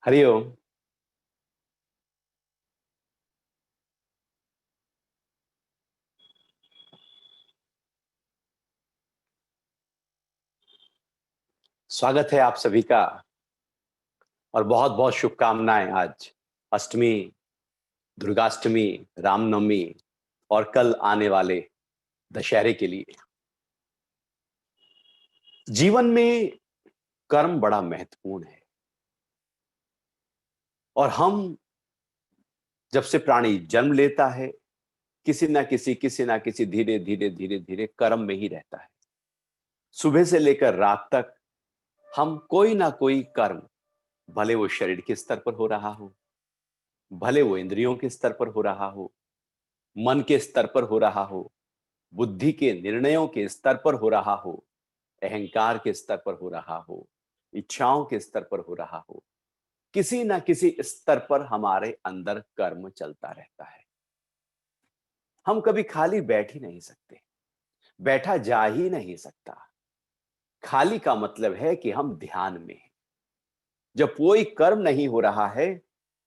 हरिओम। स्वागत है आप सभी का और बहुत बहुत शुभकामनाएं। आज अष्टमी, दुर्गाष्टमी, रामनवमी और कल आने वाले दशहरे के लिए। जीवन में कर्म बड़ा महत्वपूर्ण है और हम जब से प्राणी जन्म लेता है किसी ना किसी धीरे धीरे धीरे धीरे कर्म में ही रहता है। सुबह से लेकर रात तक हम कोई ना कोई कर्म, भले वो शरीर के स्तर पर हो रहा हो, भले वो इंद्रियों के स्तर पर हो रहा हो, मन के स्तर पर हो रहा हो, बुद्धि के निर्णयों के स्तर पर हो रहा हो, अहंकार के स्तर पर हो रहा हो, इच्छाओं के स्तर पर हो रहा हो, किसी ना किसी स्तर पर हमारे अंदर कर्म चलता रहता है। हम कभी खाली बैठ ही नहीं सकते, बैठा जा ही नहीं सकता। खाली का मतलब है कि हम ध्यान में हैं। जब कोई कर्म नहीं हो रहा है,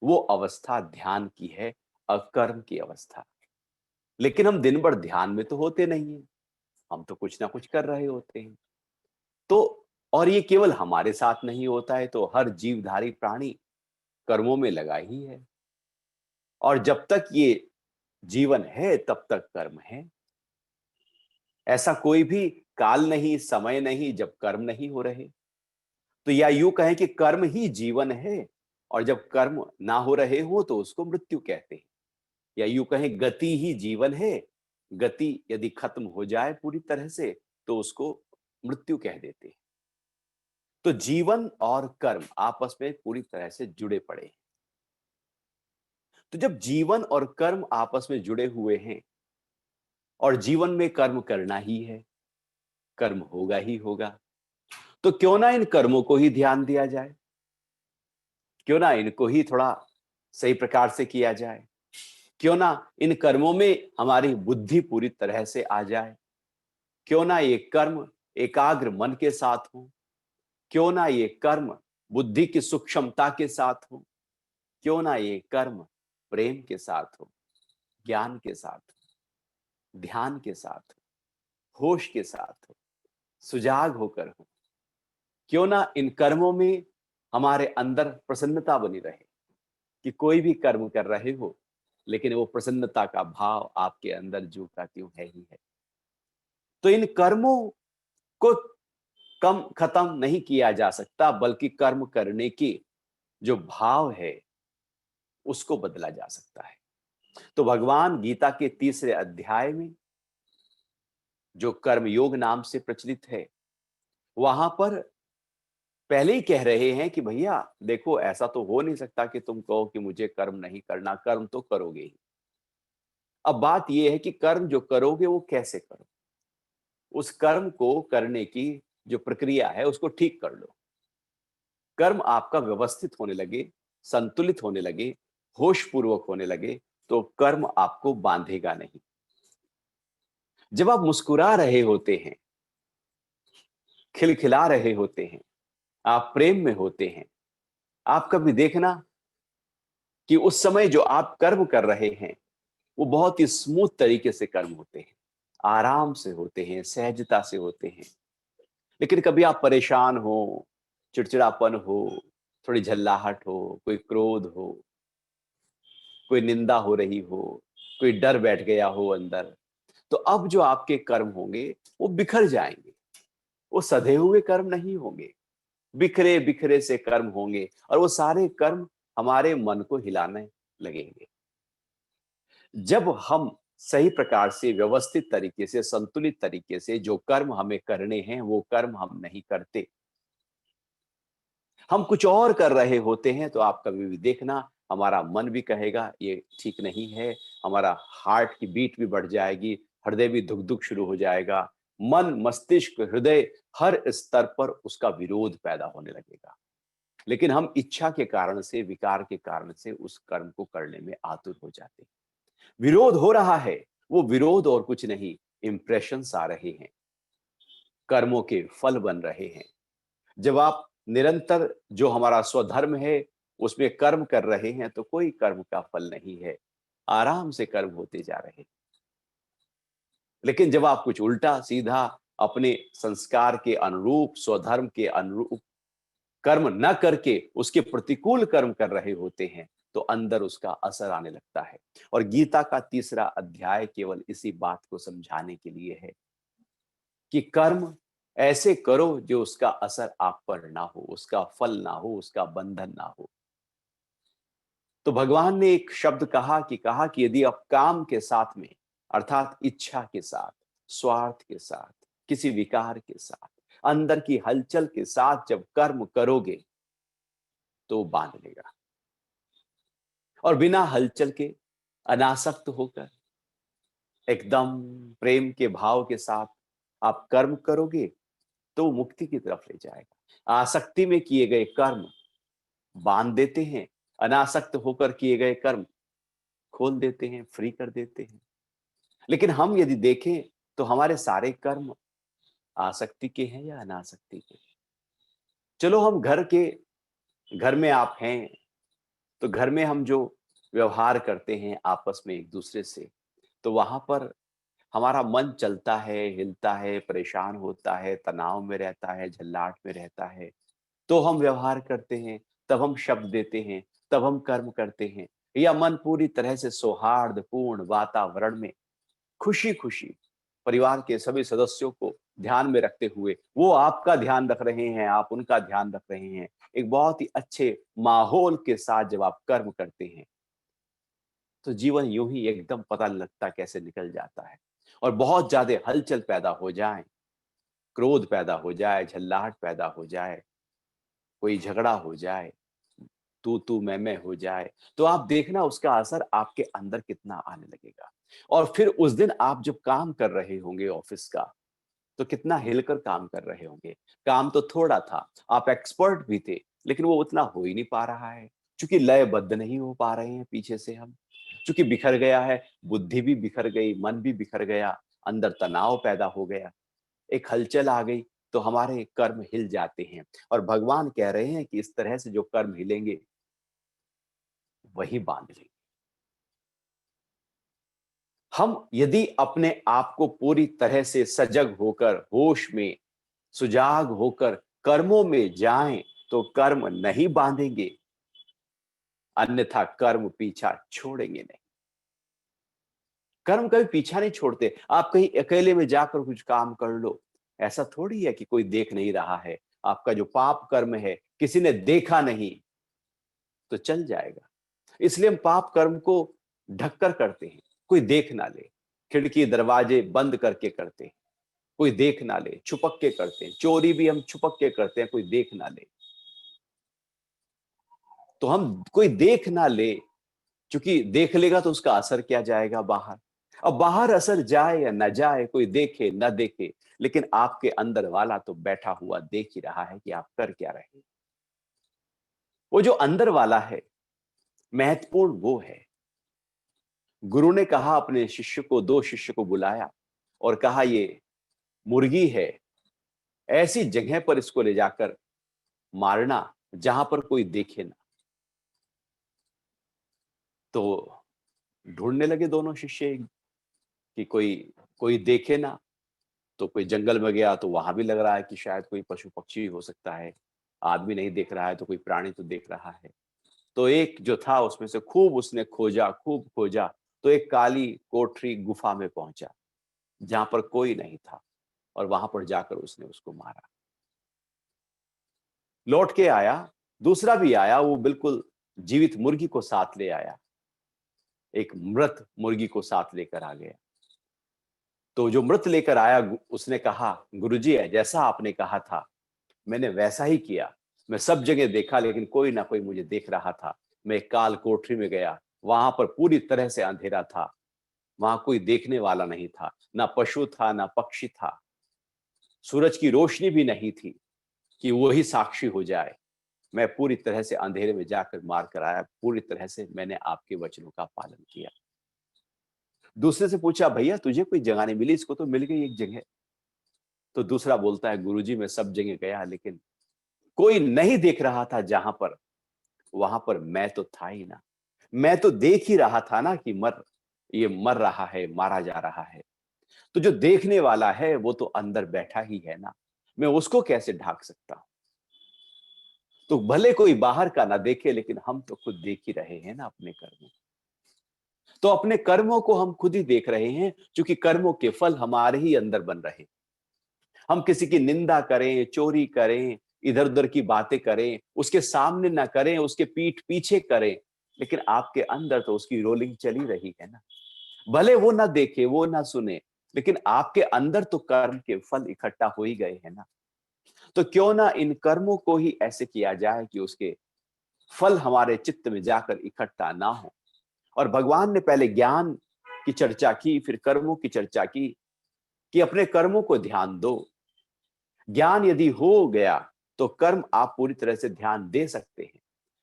वो अवस्था ध्यान की है, अकर्म की अवस्था। लेकिन हम दिन भर ध्यान में तो होते नहीं है, हम तो कुछ ना कुछ कर रहे होते हैं। तो और ये केवल हमारे साथ नहीं होता है, तो हर जीवधारी प्राणी कर्मों में लगा ही है। और जब तक ये जीवन है तब तक कर्म है। ऐसा कोई भी काल नहीं, समय नहीं जब कर्म नहीं हो रहे। तो या यूं कहें कि कर्म ही जीवन है, और जब कर्म ना हो रहे हो तो उसको मृत्यु कहते हैं। या यूं कहें गति ही जीवन है, गति यदि खत्म हो जाए पूरी तरह से तो उसको मृत्यु कह देते हैं। तो जीवन और कर्म आपस में पूरी तरह से जुड़े पड़े हैं। तो जब जीवन और कर्म आपस में जुड़े हुए हैं और जीवन में कर्म करना ही है, कर्म होगा ही होगा, तो क्यों ना इन कर्मों को ही ध्यान दिया जाए, क्यों ना इनको ही थोड़ा सही प्रकार से किया जाए, क्यों ना इन कर्मों में हमारी बुद्धि पूरी तरह से आ जाए, क्यों ना ये कर्म एकाग्र मन के साथ हो, क्यों ना ये कर्म बुद्धि की सूक्ष्मता के साथ हो, क्यों ना ये कर्म प्रेम के साथ हो, ज्ञान के साथ हो, ध्यान के साथ हो, होश के साथ हो, सुजाग होकर हो। क्यों ना इन कर्मों में हमारे अंदर प्रसन्नता बनी रहे, कि कोई भी कर्म कर रहे हो लेकिन वो प्रसन्नता का भाव आपके अंदर ज्यों का त्यों है ही है। तो इन कर्मों को कम खत्म नहीं किया जा सकता, बल्कि कर्म करने की जो भाव है उसको बदला जा सकता है। तो भगवान गीता के तीसरे अध्याय में जो कर्म योग नाम से प्रचलित है, वहां पर पहले ही कह रहे हैं कि भैया देखो, ऐसा तो हो नहीं सकता कि तुम कहो कि मुझे कर्म नहीं करना, कर्म तो करोगे ही। अब बात यह है कि कर्म जो करोगे वो कैसे करो, उस कर्म को करने की जो प्रक्रिया है उसको ठीक कर लो। कर्म आपका व्यवस्थित होने लगे, संतुलित होने लगे, होश पूर्वक होने लगे, तो कर्म आपको बांधेगा नहीं। जब आप मुस्कुरा रहे होते हैं, खिलखिला रहे होते हैं, आप प्रेम में होते हैं, आप कभी देखना कि उस समय जो आप कर्म कर रहे हैं वो बहुत ही स्मूथ तरीके से कर्म होते हैं, आराम से होते हैं, सहजता से होते हैं। लेकिन कभी आप परेशान हो, चिड़चिड़ापन हो, थोड़ी झल्लाहट हो, कोई क्रोध हो, कोई निंदा हो रही हो, कोई डर बैठ गया हो अंदर, तो अब जो आपके कर्म होंगे वो बिखर जाएंगे। वो सधे हुए कर्म नहीं होंगे, बिखरे बिखरे से कर्म होंगे, और वो सारे कर्म हमारे मन को हिलाने लगेंगे। जब हम सही प्रकार से, व्यवस्थित तरीके से, संतुलित तरीके से जो कर्म हमें करने हैं वो कर्म हम नहीं करते, हम कुछ और कर रहे होते हैं, तो आप कभी भी देखना हमारा मन भी कहेगा ये ठीक नहीं है, हमारा हार्ट की बीट भी बढ़ जाएगी, हृदय भी धुक धुक शुरू हो जाएगा, मन मस्तिष्क हृदय हर स्तर पर उसका विरोध पैदा होने लगेगा। लेकिन हम इच्छा के कारण से, विकार के कारण से उस कर्म को करने में आतुर हो जाते हैं। विरोध हो रहा है, वो विरोध और कुछ नहीं, इंप्रेशंस आ रहे हैं, कर्मों के फल बन रहे हैं। जब आप निरंतर जो हमारा स्वधर्म है उसमें कर्म कर रहे हैं तो कोई कर्म का फल नहीं है, आराम से कर्म होते जा रहे हैं। लेकिन जब आप कुछ उल्टा सीधा अपने संस्कार के अनुरूप, स्वधर्म के अनुरूप कर्म न करके उसके प्रतिकूल कर्म कर रहे होते हैं, तो अंदर उसका असर आने लगता है। और गीता का तीसरा अध्याय केवल इसी बात को समझाने के लिए है कि कर्म ऐसे करो जो उसका असर आप पर ना हो, उसका फल ना हो, उसका बंधन ना हो। तो भगवान ने एक शब्द कहा कि यदि आप काम के साथ में, अर्थात इच्छा के साथ, स्वार्थ के साथ, किसी विकार के साथ, अंदर की हलचल के साथ जब कर्म करोगे तो बांध लेगा। और बिना हलचल के, अनासक्त होकर, एकदम प्रेम के भाव के साथ आप कर्म करोगे तो वो मुक्ति की तरफ ले जाएगा। आसक्ति में किए गए कर्म बांध देते हैं, अनासक्त होकर किए गए कर्म खोल देते हैं, फ्री कर देते हैं। लेकिन हम यदि देखें तो हमारे सारे कर्म आसक्ति के हैं या अनासक्ति के? चलो हम घर में आप हैं तो घर में हम जो व्यवहार करते हैं आपस में एक दूसरे से, तो वहां पर हमारा मन चलता है, हिलता है, परेशान होता है, तनाव में रहता है, झल्लाहट में रहता है, तो हम व्यवहार करते हैं, तब हम शब्द देते हैं, तब हम कर्म करते हैं। या मन पूरी तरह से सौहार्दपूर्ण वातावरण में खुशी खुशी परिवार के सभी सदस्यों को ध्यान में रखते हुए, वो आपका ध्यान रख रहे हैं, आप उनका ध्यान रख रहे हैं, एक बहुत ही अच्छे माहौल के साथ जब आप कर्म करते हैं, तो जीवन यूं ही एकदम पता नहीं लगता कैसे निकल जाता है। और बहुत ज्यादा हलचल पैदा हो जाए, क्रोध पैदा हो जाए, झल्लाहट पैदा हो जाए, कोई झगड़ा हो जाए, तू मैं हो जाए, तो आप देखना उसका असर आपके अंदर कितना आने लगेगा। और फिर उस दिन आप जब काम कर रहे होंगे ऑफिस का, तो कितना हिलकर काम कर रहे होंगे। काम तो थोड़ा था, आप एक्सपर्ट भी थे, लेकिन वो उतना हो ही नहीं पा रहा है, क्योंकि लयबद्ध नहीं हो पा रहे हैं पीछे से हम। क्योंकि बिखर गया है, बुद्धि भी बिखर गई, मन भी बिखर गया, अंदर तनाव पैदा हो गया, एक हलचल आ गई, तो हमारे कर्म हिल जाते हैं। और भगवान कह रहे हैं कि इस तरह से जो कर्म हिलेंगे वही बांध लेंगे। हम यदि अपने आप को पूरी तरह से सजग होकर, होश में, सुजाग होकर कर्मों में जाएं, तो कर्म नहीं बांधेंगे, अन्यथा कर्म पीछा छोड़ेंगे नहीं। कर्म कभी पीछा नहीं छोड़ते। आप कहीं अकेले में जाकर कुछ काम कर लो, ऐसा थोड़ी है कि कोई देख नहीं रहा है। आपका जो पाप कर्म है किसी ने देखा नहीं तो चल जाएगा। इसलिए हम पाप कर्म को ढककर करते हैं, कोई देख ना ले। खिड़की दरवाजे बंद करके करते हैं, कोई देख ना ले, छुपक के करते हैं। चोरी भी हम छुपक के करते हैं, कोई देख ना ले। तो हम कोई देख ना ले, क्योंकि देख लेगा तो उसका असर क्या जाएगा बाहर। अब बाहर असर जाए या न जाए, कोई देखे न देखे, लेकिन आपके अंदर वाला तो बैठा हुआ देख ही रहा है कि आप कर क्या रहे हैं। वो जो अंदर वाला है, महत्वपूर्ण वो है। गुरु ने कहा अपने शिष्य को, दो शिष्य को बुलाया और कहा ये मुर्गी है, ऐसी जगह पर इसको ले जाकर मारना जहां पर कोई देखे ना। तो ढूंढने लगे दोनों शिष्य कि कोई कोई देखे ना। तो कोई जंगल में गया तो वहां भी लग रहा है कि शायद कोई पशु पक्षी हो सकता है, आदमी नहीं देख रहा है तो कोई प्राणी तो देख रहा है। तो एक जो था उसमें से खूब उसने खोजा, खूब खोजा, तो एक काली कोठरी गुफा में पहुंचा जहां पर कोई नहीं था, और वहां पर जाकर उसने उसको मारा। लौट के आया, दूसरा भी आया, वो बिल्कुल जीवित मुर्गी को साथ ले आया, एक मृत मुर्गी को साथ लेकर आ गया। तो जो मृत लेकर आया उसने कहा, गुरुजी जैसा आपने कहा था मैंने वैसा ही किया। मैं सब जगह देखा लेकिन कोई ना कोई मुझे देख रहा था। मैं एक काल कोठरी में गया, वहां पर पूरी तरह से अंधेरा था, वहां कोई देखने वाला नहीं था, ना पशु था ना पक्षी था, सूरज की रोशनी भी नहीं थी कि वही साक्षी हो जाए। मैं पूरी तरह से अंधेरे में जाकर मार कर आया, पूरी तरह से मैंने आपके वचनों का पालन किया। दूसरे से पूछा, भैया तुझे कोई जगह नहीं मिली? इसको तो मिल गई एक जगह। तो दूसरा बोलता है, गुरुजी मैं सब जगह गया लेकिन कोई नहीं देख रहा था जहां पर वहां पर मैं तो था ही ना। मैं तो देख ही रहा था ना कि ये मर रहा है, मारा जा रहा है। तो जो देखने वाला है वो तो अंदर बैठा ही है ना, मैं उसको कैसे ढाक सकता हूं? तो भले कोई बाहर का ना देखे, लेकिन हम तो खुद देख ही रहे हैं ना अपने कर्मों। तो अपने कर्मों को हम खुद ही देख रहे हैं, क्योंकि कर्मों के फल हमारे ही अंदर बन रहे। हम किसी की निंदा करें, चोरी करें, इधर उधर की बातें करें, उसके सामने ना करें, उसके पीठ पीछे करें, लेकिन आपके अंदर तो उसकी रोलिंग चली रही है ना। भले वो ना देखे, वो ना सुने, लेकिन आपके अंदर तो कर्म के फल इकट्ठा हो ही गए हैं ना। तो क्यों ना इन कर्मों को ही ऐसे किया जाए कि उसके फल हमारे चित्त में जाकर इकट्ठा ना हो। और भगवान ने पहले ज्ञान की चर्चा की, फिर कर्मों की चर्चा की, कि अपने कर्मों को ध्यान दो। ज्ञान यदि हो गया तो कर्म आप पूरी तरह से ध्यान दे सकते हैं।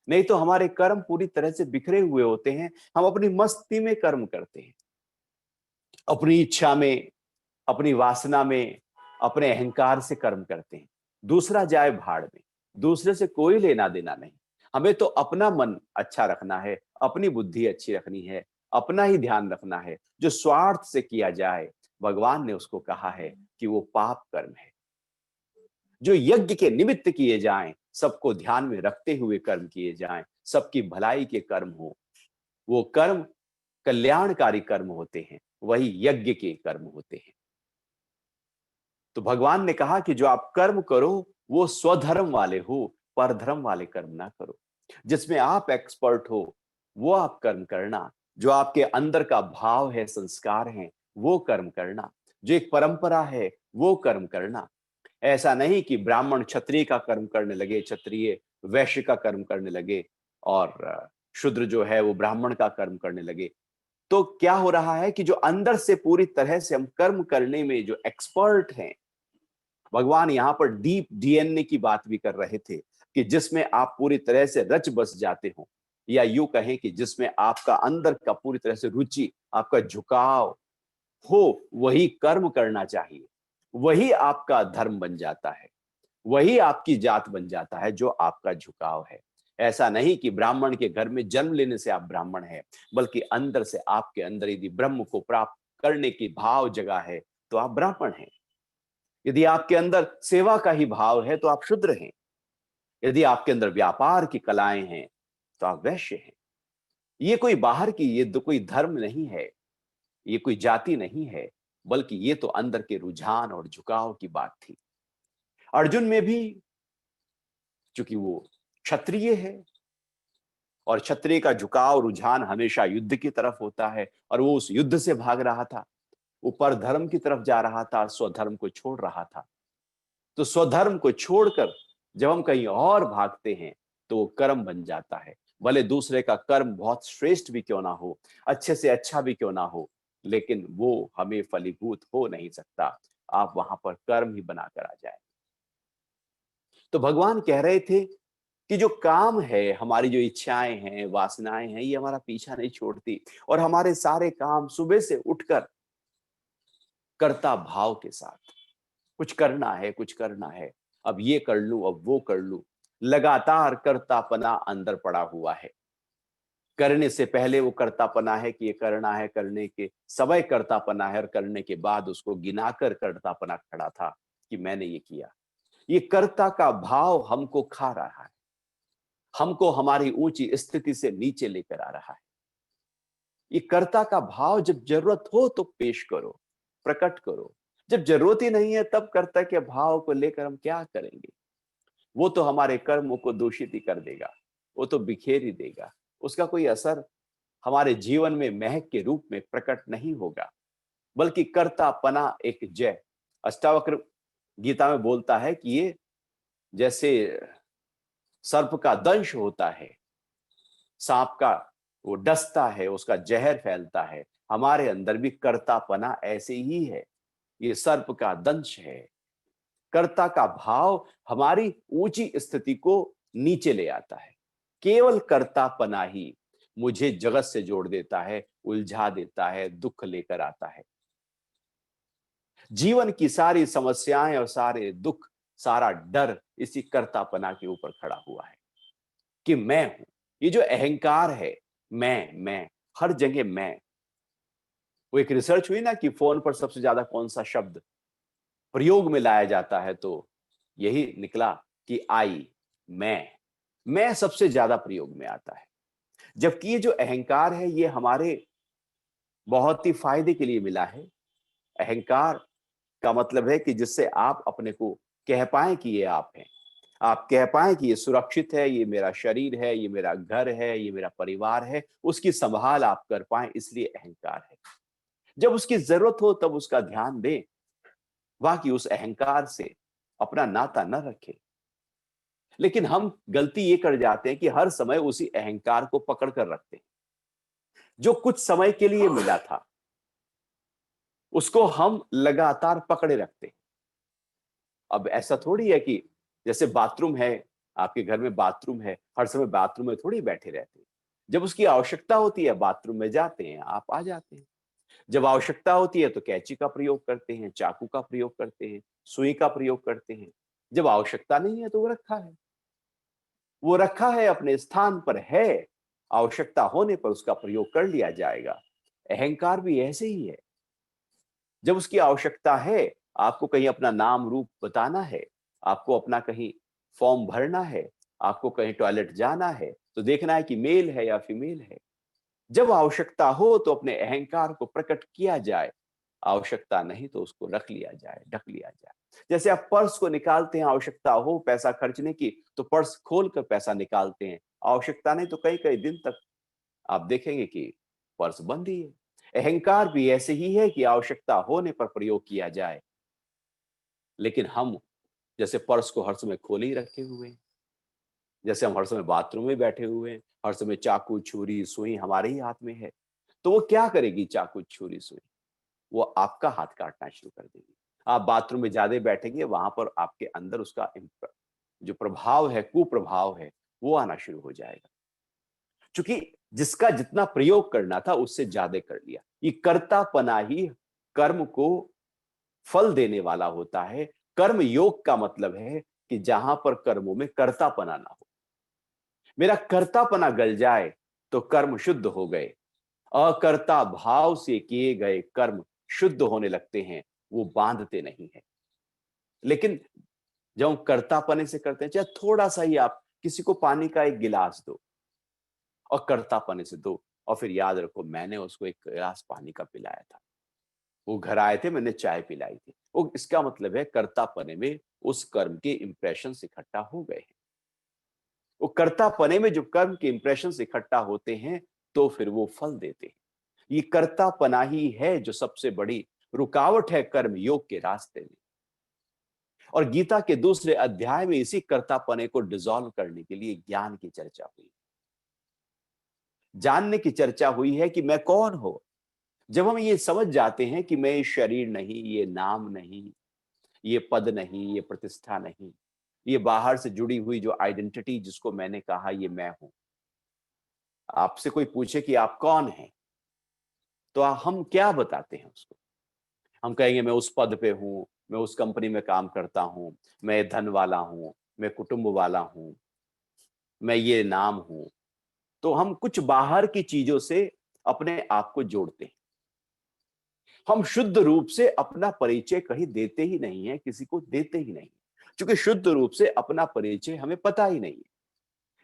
नहीं तो हमारे कर्म पूरी तरह से बिखरे हुए होते हैं, हम अपनी मस्ती में कर्म करते हैं, अपनी इच्छा में, अपनी वासना में, अपने अहंकार से कर्म करते हैं। दूसरा जाए भाड़ में, दूसरे से कोई लेना देना नहीं। हमें तो अपना मन अच्छा रखना है, अपनी बुद्धि अच्छी रखनी है, अपना ही ध्यान रखना है। जो स्वार्थ से किया जाए, भगवान ने उसको कहा है कि वो पाप कर्म है। जो यज्ञ के निमित्त किए जाएं, सबको ध्यान में रखते हुए कर्म किए जाएं, सबकी भलाई के कर्म हो, वो कर्म कल्याणकारी कर्म होते हैं, वही यज्ञ के कर्म होते हैं। तो भगवान ने कहा कि जो आप कर्म करो वो स्वधर्म वाले हो, परधर्म वाले कर्म ना करो। जिसमें आप एक्सपर्ट हो वो आप कर्म करना। जो आपके अंदर का भाव है, संस्कार है, वो कर्म करना। जो एक परंपरा है वो कर्म करना। ऐसा नहीं कि ब्राह्मण क्षत्रिय का कर्म करने लगे, क्षत्रिय वैश्य का कर्म करने लगे, और शूद्र जो है वो ब्राह्मण का कर्म करने लगे। तो क्या हो रहा है कि जो अंदर से पूरी तरह से हम कर्म करने में जो एक्सपर्ट हैं, भगवान यहां पर डीप डीएनए की बात भी कर रहे थे, कि जिसमें आप पूरी तरह से रच बस जाते हो, या यूं कहें कि जिसमें आपका अंदर का पूरी तरह से रुचि, आपका झुकाव हो, वही कर्म करना चाहिए। वही आपका धर्म बन जाता है, वही आपकी जात बन जाता है, जो आपका झुकाव है। ऐसा नहीं कि ब्राह्मण के घर में जन्म लेने से आप ब्राह्मण हैं, बल्कि अंदर से आपके अंदर यदि ब्रह्म को प्राप्त करने की भाव जगा है तो आप ब्राह्मण हैं। यदि आपके अंदर सेवा का ही भाव है तो आप शूद्र हैं। यदि आपके अंदर व्यापार की कलाएं हैं तो आप वैश्य हैं। ये कोई बाहर की, ये कोई धर्म नहीं है, ये कोई जाति नहीं है, बल्कि ये तो अंदर के रुझान और झुकाव की बात थी। अर्जुन में भी, चूंकि वो क्षत्रिय है, और क्षत्रिय का झुकाव रुझान हमेशा युद्ध की तरफ होता है, और वो उस युद्ध से भाग रहा था, ऊपर धर्म की तरफ जा रहा था, स्वधर्म को छोड़ रहा था। तो स्वधर्म को छोड़कर जब हम कहीं और भागते हैं तो वो कर्म बन जाता है। भले दूसरे का कर्म बहुत श्रेष्ठ भी क्यों ना हो, अच्छे से अच्छा भी क्यों ना हो, लेकिन वो हमें फलीभूत हो नहीं सकता। आप वहां पर कर्म ही बनाकर आ जाए। तो भगवान कह रहे थे कि जो काम है, हमारी जो इच्छाएं हैं, वासनाएं हैं, ये हमारा पीछा नहीं छोड़ती, और हमारे सारे काम सुबह से उठकर कर्ता भाव के साथ, कुछ करना है, कुछ करना है, अब ये कर लूं, अब वो कर लूं, लगातार कर्तापना अंदर पड़ा हुआ है। करने से पहले वो कर्तापना है कि ये करना है, करने के समय कर्तापना है, और करने के बाद उसको गिनाकर कर्तापना खड़ा था कि मैंने ये किया। ये कर्ता का भाव हमको खा रहा है, हमको हमारी ऊंची स्थिति से नीचे लेकर आ रहा है। ये कर्ता का भाव जब जरूरत हो तो पेश करो, प्रकट करो। जब जरूरत ही नहीं है तब कर्ता के भाव को लेकर हम क्या करेंगे? वो तो हमारे कर्मों को दूषित ही कर देगा, वो तो बिखेर ही देगा। उसका कोई असर हमारे जीवन में महक के रूप में प्रकट नहीं होगा, बल्कि कर्तापना एक जय। अष्टावक्र गीता में बोलता है कि ये जैसे सर्प का दंश होता है, सांप का वो डसता है, उसका जहर फैलता है, हमारे अंदर भी कर्तापना ऐसे ही है। ये सर्प का दंश है। कर्ता का भाव हमारी ऊंची स्थिति को नीचे ले आता है। केवल कर्तापना ही मुझे जगत से जोड़ देता है, उलझा देता है, दुख लेकर आता है। जीवन की सारी समस्याएं और सारे दुख, सारा डर इसी कर्तापना के ऊपर खड़ा हुआ है, कि मैं हूं, ये जो अहंकार है, मैं, हर जगह मैं। वो एक रिसर्च हुई ना कि फोन पर सबसे ज्यादा कौन सा शब्द प्रयोग में लाया जाता है, तो यही निकला कि आई, मैं सबसे ज्यादा प्रयोग में आता है। जबकि ये जो अहंकार है, ये हमारे बहुत ही फायदे के लिए मिला है। अहंकार का मतलब है कि जिससे आप अपने को कह पाएं कि ये आप हैं, आप कह पाएं कि ये सुरक्षित है, ये मेरा शरीर है, ये मेरा घर है, ये मेरा परिवार है, उसकी संभाल आप कर पाएं, इसलिए अहंकार है। जब उसकी जरूरत हो तब उसका ध्यान दें, बाकी उस अहंकार से अपना नाता न रखें। लेकिन हम गलती ये कर जाते हैं कि हर समय उसी अहंकार को पकड़ कर रखते हैं। जो कुछ समय के लिए मिला था, उसको हम लगातार पकड़े रखते हैं। अब ऐसा थोड़ी है कि जैसे बाथरूम है, आपके घर में बाथरूम है, हर समय बाथरूम में थोड़ी बैठे रहते हैं। जब उसकी आवश्यकता होती है, बाथरूम में जाते हैं, आप आ जाते हैं। जब आवश्यकता होती है तो कैंची का प्रयोग करते हैं, चाकू का प्रयोग करते हैं, सुई का प्रयोग करते हैं। जब आवश्यकता नहीं है तो वो रखा है, वो रखा है, अपने स्थान पर है। आवश्यकता होने पर उसका प्रयोग कर लिया जाएगा। अहंकार भी ऐसे ही है। जब उसकी आवश्यकता है, आपको कहीं अपना नाम रूप बताना है, आपको अपना कहीं फॉर्म भरना है, आपको कहीं टॉयलेट जाना है, तो देखना है कि मेल है या फीमेल है। जब आवश्यकता हो तो अपने अहंकार को प्रकट किया जाए, आवश्यकता नहीं तो उसको रख लिया जाए, ढक लिया जाए। जैसे आप पर्स को निकालते हैं, आवश्यकता हो पैसा खर्चने की तो पर्स खोलकर पैसा निकालते हैं, आवश्यकता नहीं तो कई कई दिन तक आप देखेंगे कि पर्स बंद ही है। अहंकार भी ऐसे ही है कि आवश्यकता होने पर प्रयोग किया जाए, लेकिन हम जैसे पर्स को हर समय खोले ही रखे हुए हैं, जैसे हम हर समय बाथरूम में बैठे हुए हैं, हर समय चाकू छुरी सुई हमारे ही हाथ में है। तो वो क्या करेगी चाकू छुरी सुई? वो आपका हाथ काटना शुरू कर देगी। आप बाथरूम में ज्यादा बैठेंगे, वहां पर आपके अंदर उसका जो प्रभाव है, कुप्रभाव है, वो आना शुरू हो जाएगा। क्योंकि जिसका जितना प्रयोग करना था उससे ज्यादा कर लिया। ये कर्तापना ही कर्म को फल देने वाला होता है। कर्म योग का मतलब है कि जहां पर कर्मों में कर्तापना ना हो। मेरा कर्तापना गल जाए तो कर्म शुद्ध हो गए। अकर्ता भाव से किए गए कर्म शुद्ध होने लगते हैं, वो बांधते नहीं है। लेकिन जब हम कर्तापने से करते हैं, चाहे थोड़ा सा ही आप किसी को पानी का एक गिलास दो और कर्तापने से दो, और फिर याद रखो मैंने उसको एक गिलास पानी का पिलाया था, वो घर आए थे, मैंने चाय पिलाई थी। वो इसका मतलब है कर्तापने में उस कर्म के इंप्रेशन इकट्ठा हो गए हैं। वो कर्तापने में जो कर्म के इंप्रेशन इकट्ठा होते हैं, तो फिर वो फल देते हैं। ये कर्तापना ही है जो सबसे बड़ी रुकावट है कर्म योग के रास्ते में। और गीता के दूसरे अध्याय में इसी कर्तापने को डिसॉल्व करने के लिए ज्ञान की चर्चा हुई, जानने की चर्चा हुई है कि मैं कौन हूं। जब हम ये समझ जाते हैं कि मैं ये शरीर नहीं, ये नाम नहीं, ये पद नहीं, ये प्रतिष्ठा नहीं, ये बाहर से जुड़ी हुई जो आइडेंटिटी जिसको मैंने कहा ये मैं हूं। आपसे कोई पूछे कि आप कौन हैं, तो हम क्या बताते हैं उसको? हम कहेंगे मैं उस पद पे हूं, मैं उस कंपनी में काम करता हूं, मैं धन वाला हूं, मैं कुटुंब वाला हूं, मैं ये नाम हूं। तो हम कुछ बाहर की चीजों से अपने आप को जोड़ते हैं। हम शुद्ध रूप से अपना परिचय कहीं देते ही नहीं है, किसी को देते ही नहीं, क्योंकि शुद्ध रूप से अपना परिचय हमें पता ही नहीं है।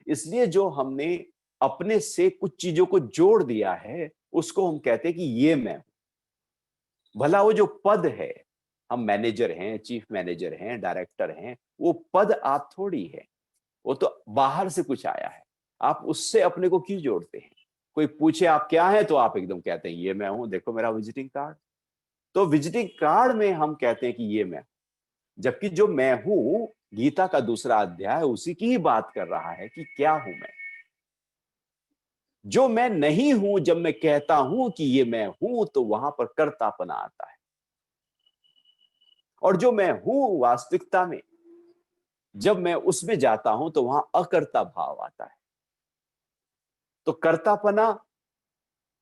इसलिए जो हमने अपने से कुछ चीजों को जोड़ दिया है, उसको हम कहते हैं कि ये मैं हूं। भला वो जो पद है, हम मैनेजर हैं, चीफ मैनेजर हैं, डायरेक्टर हैं, वो पद आप थोड़ी है, वो तो बाहर से कुछ आया है। आप उससे अपने को क्यों जोड़ते हैं? कोई पूछे आप क्या है तो आप एकदम कहते हैं ये मैं हूं, देखो मेरा विजिटिंग कार्ड। तो विजिटिंग कार्ड में हम कहते हैं कि ये मैं, जबकि जो मैं हूं, गीता का दूसरा अध्याय उसी की ही बात कर रहा है कि क्या हूं मैं। जो मैं नहीं हूं, जब मैं कहता हूं कि ये मैं हूं, तो वहां पर कर्तापना आता है। और जो मैं हूं वास्तविकता में, जब मैं उसमें जाता हूं तो वहां अकर्ता भाव आता है। तो कर्तापना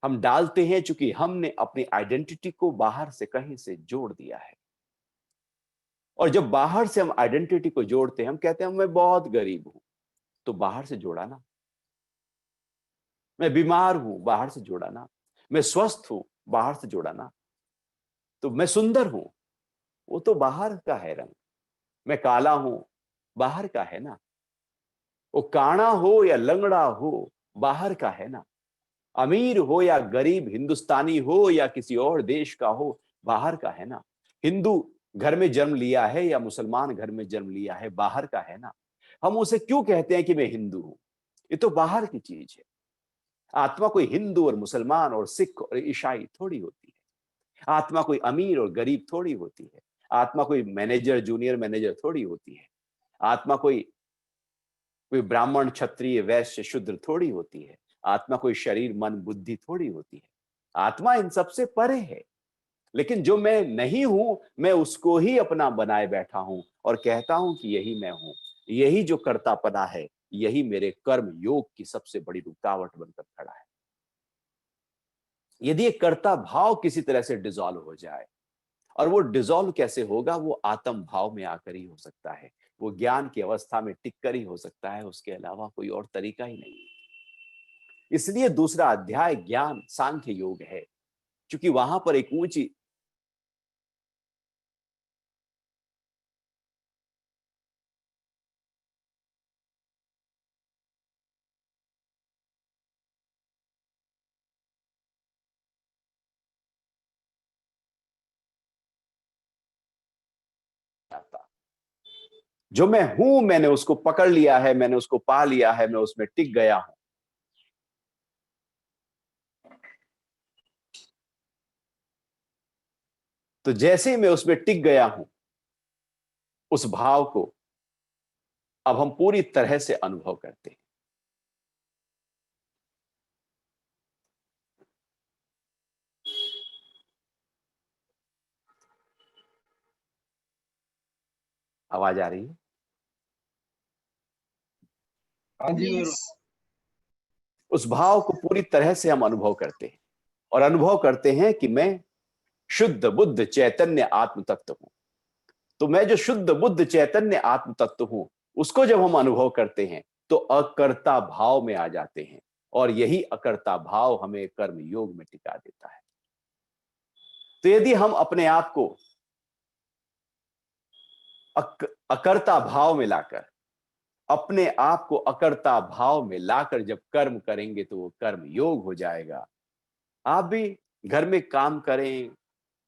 हम डालते हैं चूंकि हमने अपनी आइडेंटिटी को बाहर से कहीं से जोड़ दिया है। और जब बाहर से हम आइडेंटिटी को जोड़ते हैं, हम कहते हैं मैं बहुत गरीब हूं, तो बाहर से जोड़ा ना। मैं बीमार हूं, बाहर से जोड़ा ना। मैं स्वस्थ हूं, बाहर से जोड़ा ना। तो मैं सुंदर हूं, वो तो बाहर का है रंग। मैं काला हूं, बाहर का है ना। वो काना हो या लंगड़ा हो, बाहर का है ना। अमीर हो या गरीब, हिंदुस्तानी हो या किसी और देश का हो, बाहर का है ना। हिंदू घर में जन्म लिया है या मुसलमान घर में जन्म लिया है, बाहर का है ना। हम उसे क्यों कहते हैं कि मैं हिंदू हूं? ये तो बाहर की चीज है। आत्मा कोई हिंदू और मुसलमान और सिख और ईसाई थोड़ी होती है। आत्मा कोई अमीर और गरीब थोड़ी होती है। आत्मा कोई मैनेजर जूनियर मैनेजर थोड़ी होती है। आत्मा कोई कोई ब्राह्मण क्षत्रिय वैश्य शूद्र थोड़ी होती है। आत्मा कोई शरीर मन बुद्धि थोड़ी होती है। आत्मा इन सबसे परे है। लेकिन जो मैं नहीं हूं, मैं उसको ही अपना बनाए बैठा हूं और कहता हूं कि यही मैं हूं। यही जो कर्तापना है, यही मेरे कर्म योग की सबसे बड़ी रुकावट बनकर खड़ा है। यदि एक कर्ता भाव किसी तरह से डिसॉल्व हो जाए, और वो डिसॉल्व कैसे होगा? वो आत्म भाव में आकर ही हो सकता है। वो ज्ञान की अवस्था में टिक कर ही हो सकता है, उसके अलावा कोई और तरीका ही नहीं। इसलिए दूसरा अध्याय ज्ञान सांख्य योग है, क्योंकि वहां पर एक ऊंची आता। जो मैं हूं, मैंने उसको पकड़ लिया है, मैंने उसको पा लिया है, मैं उसमें टिक गया हूं। तो जैसे ही मैं उसमें टिक गया हूं, उस भाव को अब हम पूरी तरह से अनुभव करते हैं। आवाज आ रही है? हाँ जी गुरु। यस। उस भाव को पूरी तरह से हम अनुभव करते हैं, और अनुभव करते हैं कि मैं शुद्ध बुद्ध चैतन्य आत्म तत्व हूं। तो मैं जो शुद्ध बुद्ध चैतन्य आत्म तत्व हूं, उसको जब हम अनुभव करते हैं तो अकर्ता भाव में आ जाते हैं, और यही अकर्ता भाव हमें कर्म योग में टिका देता है। तो यदि हम अपने आप को अकर्ता भाव में लाकर, अपने आप को अकर्ता भाव में लाकर जब कर्म करेंगे तो वो कर्म योग हो जाएगा। आप भी घर में काम करें,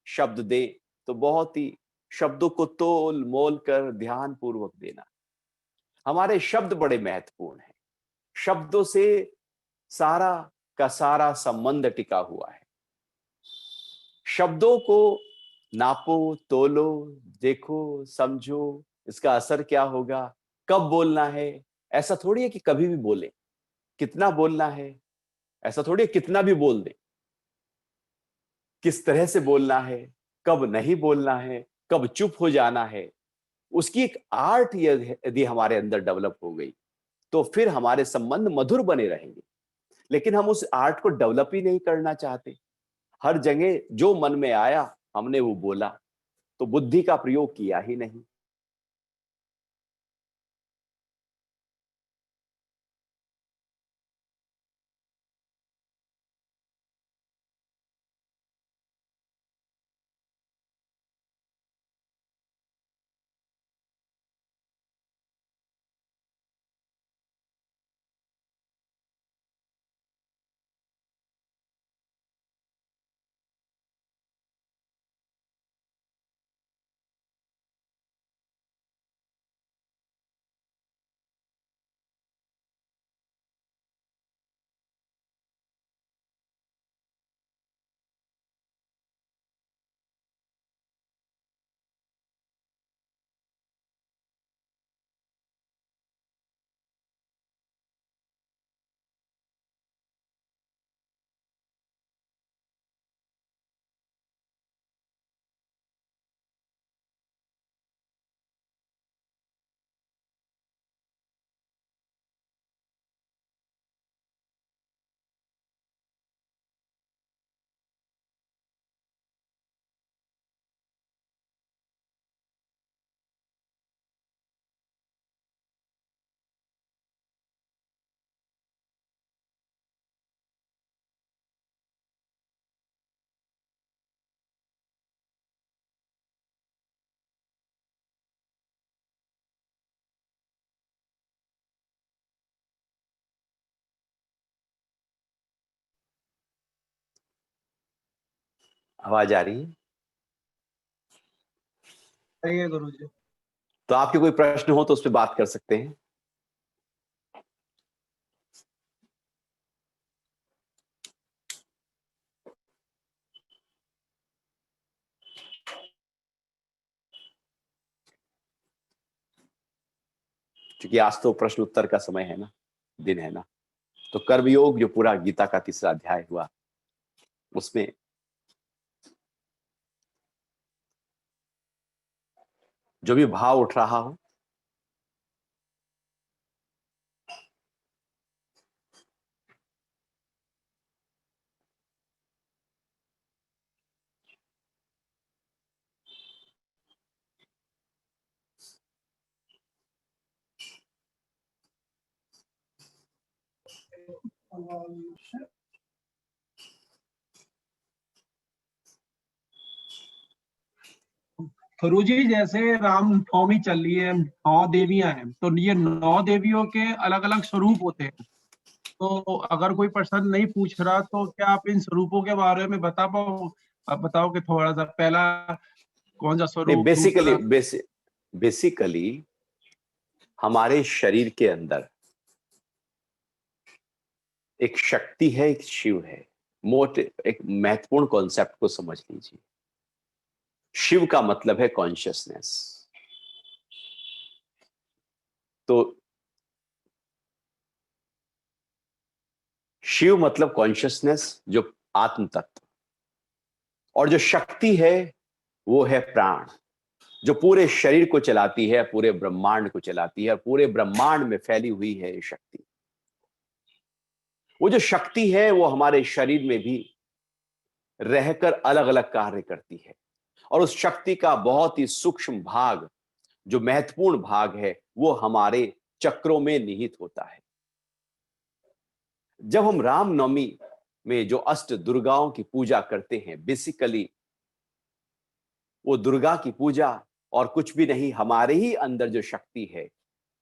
शब्द दे, तो बहुत ही शब्दों को तोल मोल कर ध्यान पूर्वक देना। हमारे शब्द बड़े महत्वपूर्ण हैं। शब्दों से सारा का सारा संबंध टिका हुआ है। शब्दों को नापो, तोलो, देखो, समझो, इसका असर क्या होगा, कब बोलना है। ऐसा थोड़ी है कि कभी भी बोले। कितना बोलना है, ऐसा थोड़ी है कितना भी बोल दे। किस तरह से बोलना है, कब नहीं बोलना है, कब चुप हो जाना है, उसकी एक आर्ट यदि हमारे अंदर डेवलप हो गई, तो फिर हमारे संबंध मधुर बने रहेंगे। लेकिन हम उस आर्ट को डेवलप ही नहीं करना चाहते। हर जगह जो मन में आया हमने वो बोला, तो बुद्धि का प्रयोग किया ही नहीं। आवाज आ रही है? सही है गुरुजी। तो आपके कोई प्रश्न हो तो उस पर बात कर सकते हैं। क्योंकि आज तो प्रश्न उत्तर का समय है ना, दिन है ना। तो कर्मयोग जो पूरा गीता का तीसरा अध्याय हुआ, उसमें जो भी भाव उठ रहा हो, गुरुजी जैसे रामनवमी चल रही है, 9 देवियां हैं, तो ये 9 देवियों के अलग अलग स्वरूप होते हैं। तो अगर कोई पर्सन नहीं पूछ रहा तो क्या आप इन स्वरूपों के बारे में बता पाओ? आप बताओ कि थोड़ा सा पहला कौन सा नहीं, स्वरूप, दूसरा। बेसिकली हमारे शरीर के अंदर एक शक्ति है, एक शिव है। एक महत्वपूर्ण कॉन्सेप्ट को समझ लीजिए। शिव का मतलब है कॉन्शियसनेस। तो शिव मतलब कॉन्शियसनेस, जो आत्म तत्व। और जो शक्ति है वो है प्राण, जो पूरे शरीर को चलाती है, पूरे ब्रह्मांड को चलाती है, पूरे ब्रह्मांड में फैली हुई है ये शक्ति। वो जो शक्ति है वो हमारे शरीर में भी रहकर अलग अलग कार्य करती है। और उस शक्ति का बहुत ही सूक्ष्म भाग, जो महत्वपूर्ण भाग है, वो हमारे चक्रों में निहित होता है। जब हम रामनवमी में जो अष्ट दुर्गाओं की पूजा करते हैं, बेसिकली वो दुर्गा की पूजा और कुछ भी नहीं, हमारे ही अंदर जो शक्ति है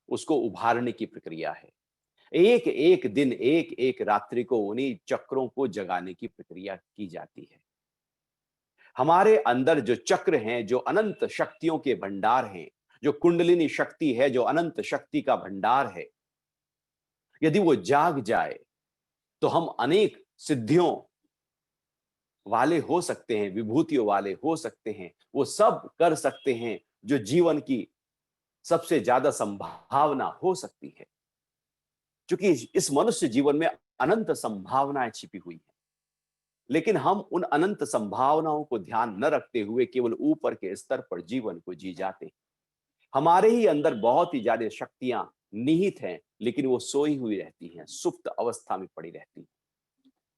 उसको उभारने की प्रक्रिया है। एक एक दिन, एक एक रात्रि को उन्हीं चक्रों को जगाने की प्रक्रिया की जाती है। हमारे अंदर जो चक्र हैं, जो अनंत शक्तियों के भंडार हैं, जो कुंडलिनी शक्ति है, जो अनंत शक्ति का भंडार है, यदि वो जाग जाए तो हम अनेक सिद्धियों वाले हो सकते हैं, विभूतियों वाले हो सकते हैं, वो सब कर सकते हैं जो जीवन की सबसे ज्यादा संभावना हो सकती है। क्योंकि इस मनुष्य जीवन में अनंत संभावनाएं छिपी हुई हैं, लेकिन हम उन अनंत संभावनाओं को ध्यान न रखते हुए केवल ऊपर के स्तर पर जीवन को जी जाते हैं। हमारे ही अंदर बहुत ही ज्यादा शक्तियां निहित हैं, लेकिन वो सोई हुई रहती हैं, सुप्त अवस्था में पड़ी रहती हैं।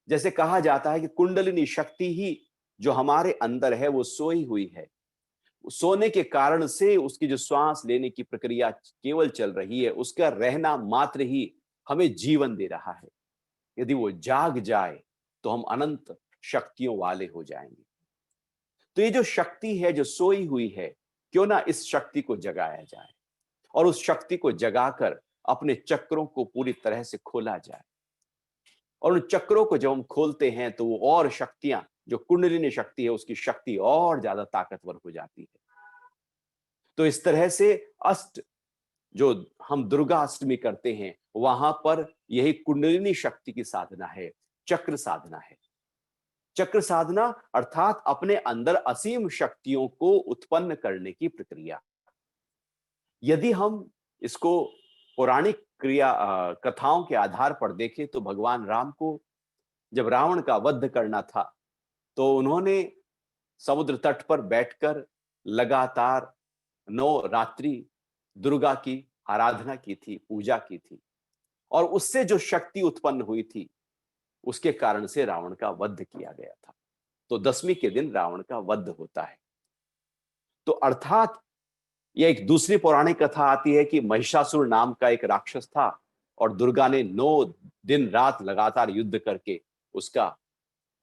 जैसे कहा जाता है कि कुंडलिनी शक्ति ही जो हमारे अंदर है वो सोई हुई है। सोने के कारण से उसकी जो श्वास लेने की प्रक्रिया केवल चल रही है, उसका रहना मात्र ही हमें जीवन दे रहा है। यदि वो जाग जाए तो हम अनंत शक्तियों वाले हो जाएंगे। तो ये जो शक्ति है जो सोई हुई है, क्यों ना इस शक्ति को जगाया जाए और उस शक्ति को जगाकर अपने चक्रों को पूरी तरह से खोला जाए। और उन चक्रों को जब हम खोलते हैं तो वो और शक्तियां, जो कुंडलिनी शक्ति है उसकी शक्ति और ज्यादा ताकतवर हो जाती है। तो इस तरह से अष्ट जो हम दुर्गा अष्टमी करते हैं, वहां पर यही कुंडलिनी शक्ति की साधना है, चक्र साधना है। चक्र साधना अर्थात अपने अंदर असीम शक्तियों को उत्पन्न करने की प्रक्रिया। यदि हम इसको पौराणिक कथाओं के आधार पर देखें तो भगवान राम को जब रावण का वध करना था तो उन्होंने समुद्र तट पर बैठकर लगातार 9 रात्रि दुर्गा की आराधना की थी, पूजा की थी। और उससे जो शक्ति उत्पन्न हुई थी, उसके कारण से रावण का वध किया गया था। तो 10वीं के दिन रावण का वध होता है। तो अर्थात यह एक दूसरी पौराणिक कथा आती है कि महिषासुर नाम का एक राक्षस था और दुर्गा ने 9 दिन रात लगातार युद्ध करके उसका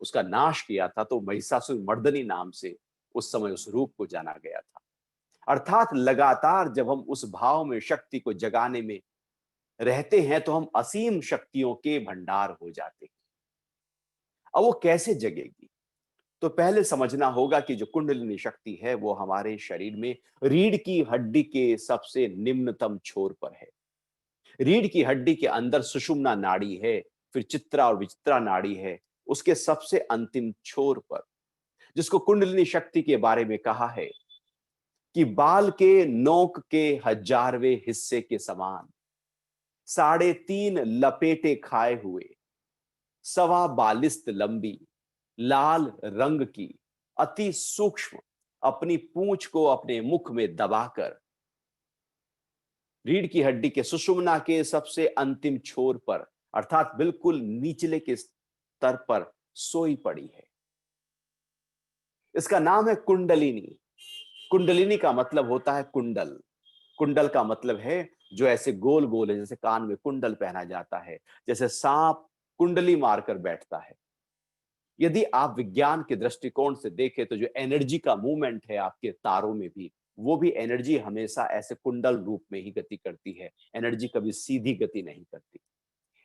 उसका नाश किया था। तो महिषासुर मर्दनी नाम से उस समय उस रूप को जाना गया था। अर्थात लगातार जब हम उस भाव में शक्ति को जगाने में रहते हैं तो हम असीम शक्तियों के भंडार हो जाते हैं। अब वो कैसे जगेगी? तो पहले समझना होगा कि जो कुंडलिनी शक्ति है वो हमारे शरीर में रीढ़ की हड्डी के सबसे निम्नतम छोर पर है। रीढ़ की हड्डी के अंदर सुषुम्ना नाड़ी है, फिर चित्रा और विचित्रा नाड़ी है, उसके सबसे अंतिम छोर पर, जिसको कुंडलिनी शक्ति के बारे में कहा है कि बाल के नोक के 1000वें हिस्से के समान, 3.5 लपेटे खाए हुए, 42 लंबी, लाल रंग की, अति सूक्ष्म, अपनी पूंछ को अपने मुख में दबाकर रीढ़ की हड्डी के सुषुम्ना के सबसे अंतिम छोर पर, अर्थात बिल्कुल निचले के स्तर पर सोई पड़ी है। इसका नाम है कुंडलिनी। कुंडलिनी का मतलब होता है कुंडल। कुंडल का मतलब है जो ऐसे गोल गोल है, जैसे कान में कुंडल पहना जाता है, जैसे सांप कुंडली मारकर बैठता है। यदि आप विज्ञान के दृष्टिकोण से देखें तो जो एनर्जी का मूवमेंट है आपके तारों में भी, वो भी एनर्जी हमेशा ऐसे कुंडल रूप में ही गति करती है। एनर्जी कभी सीधी गति नहीं करती।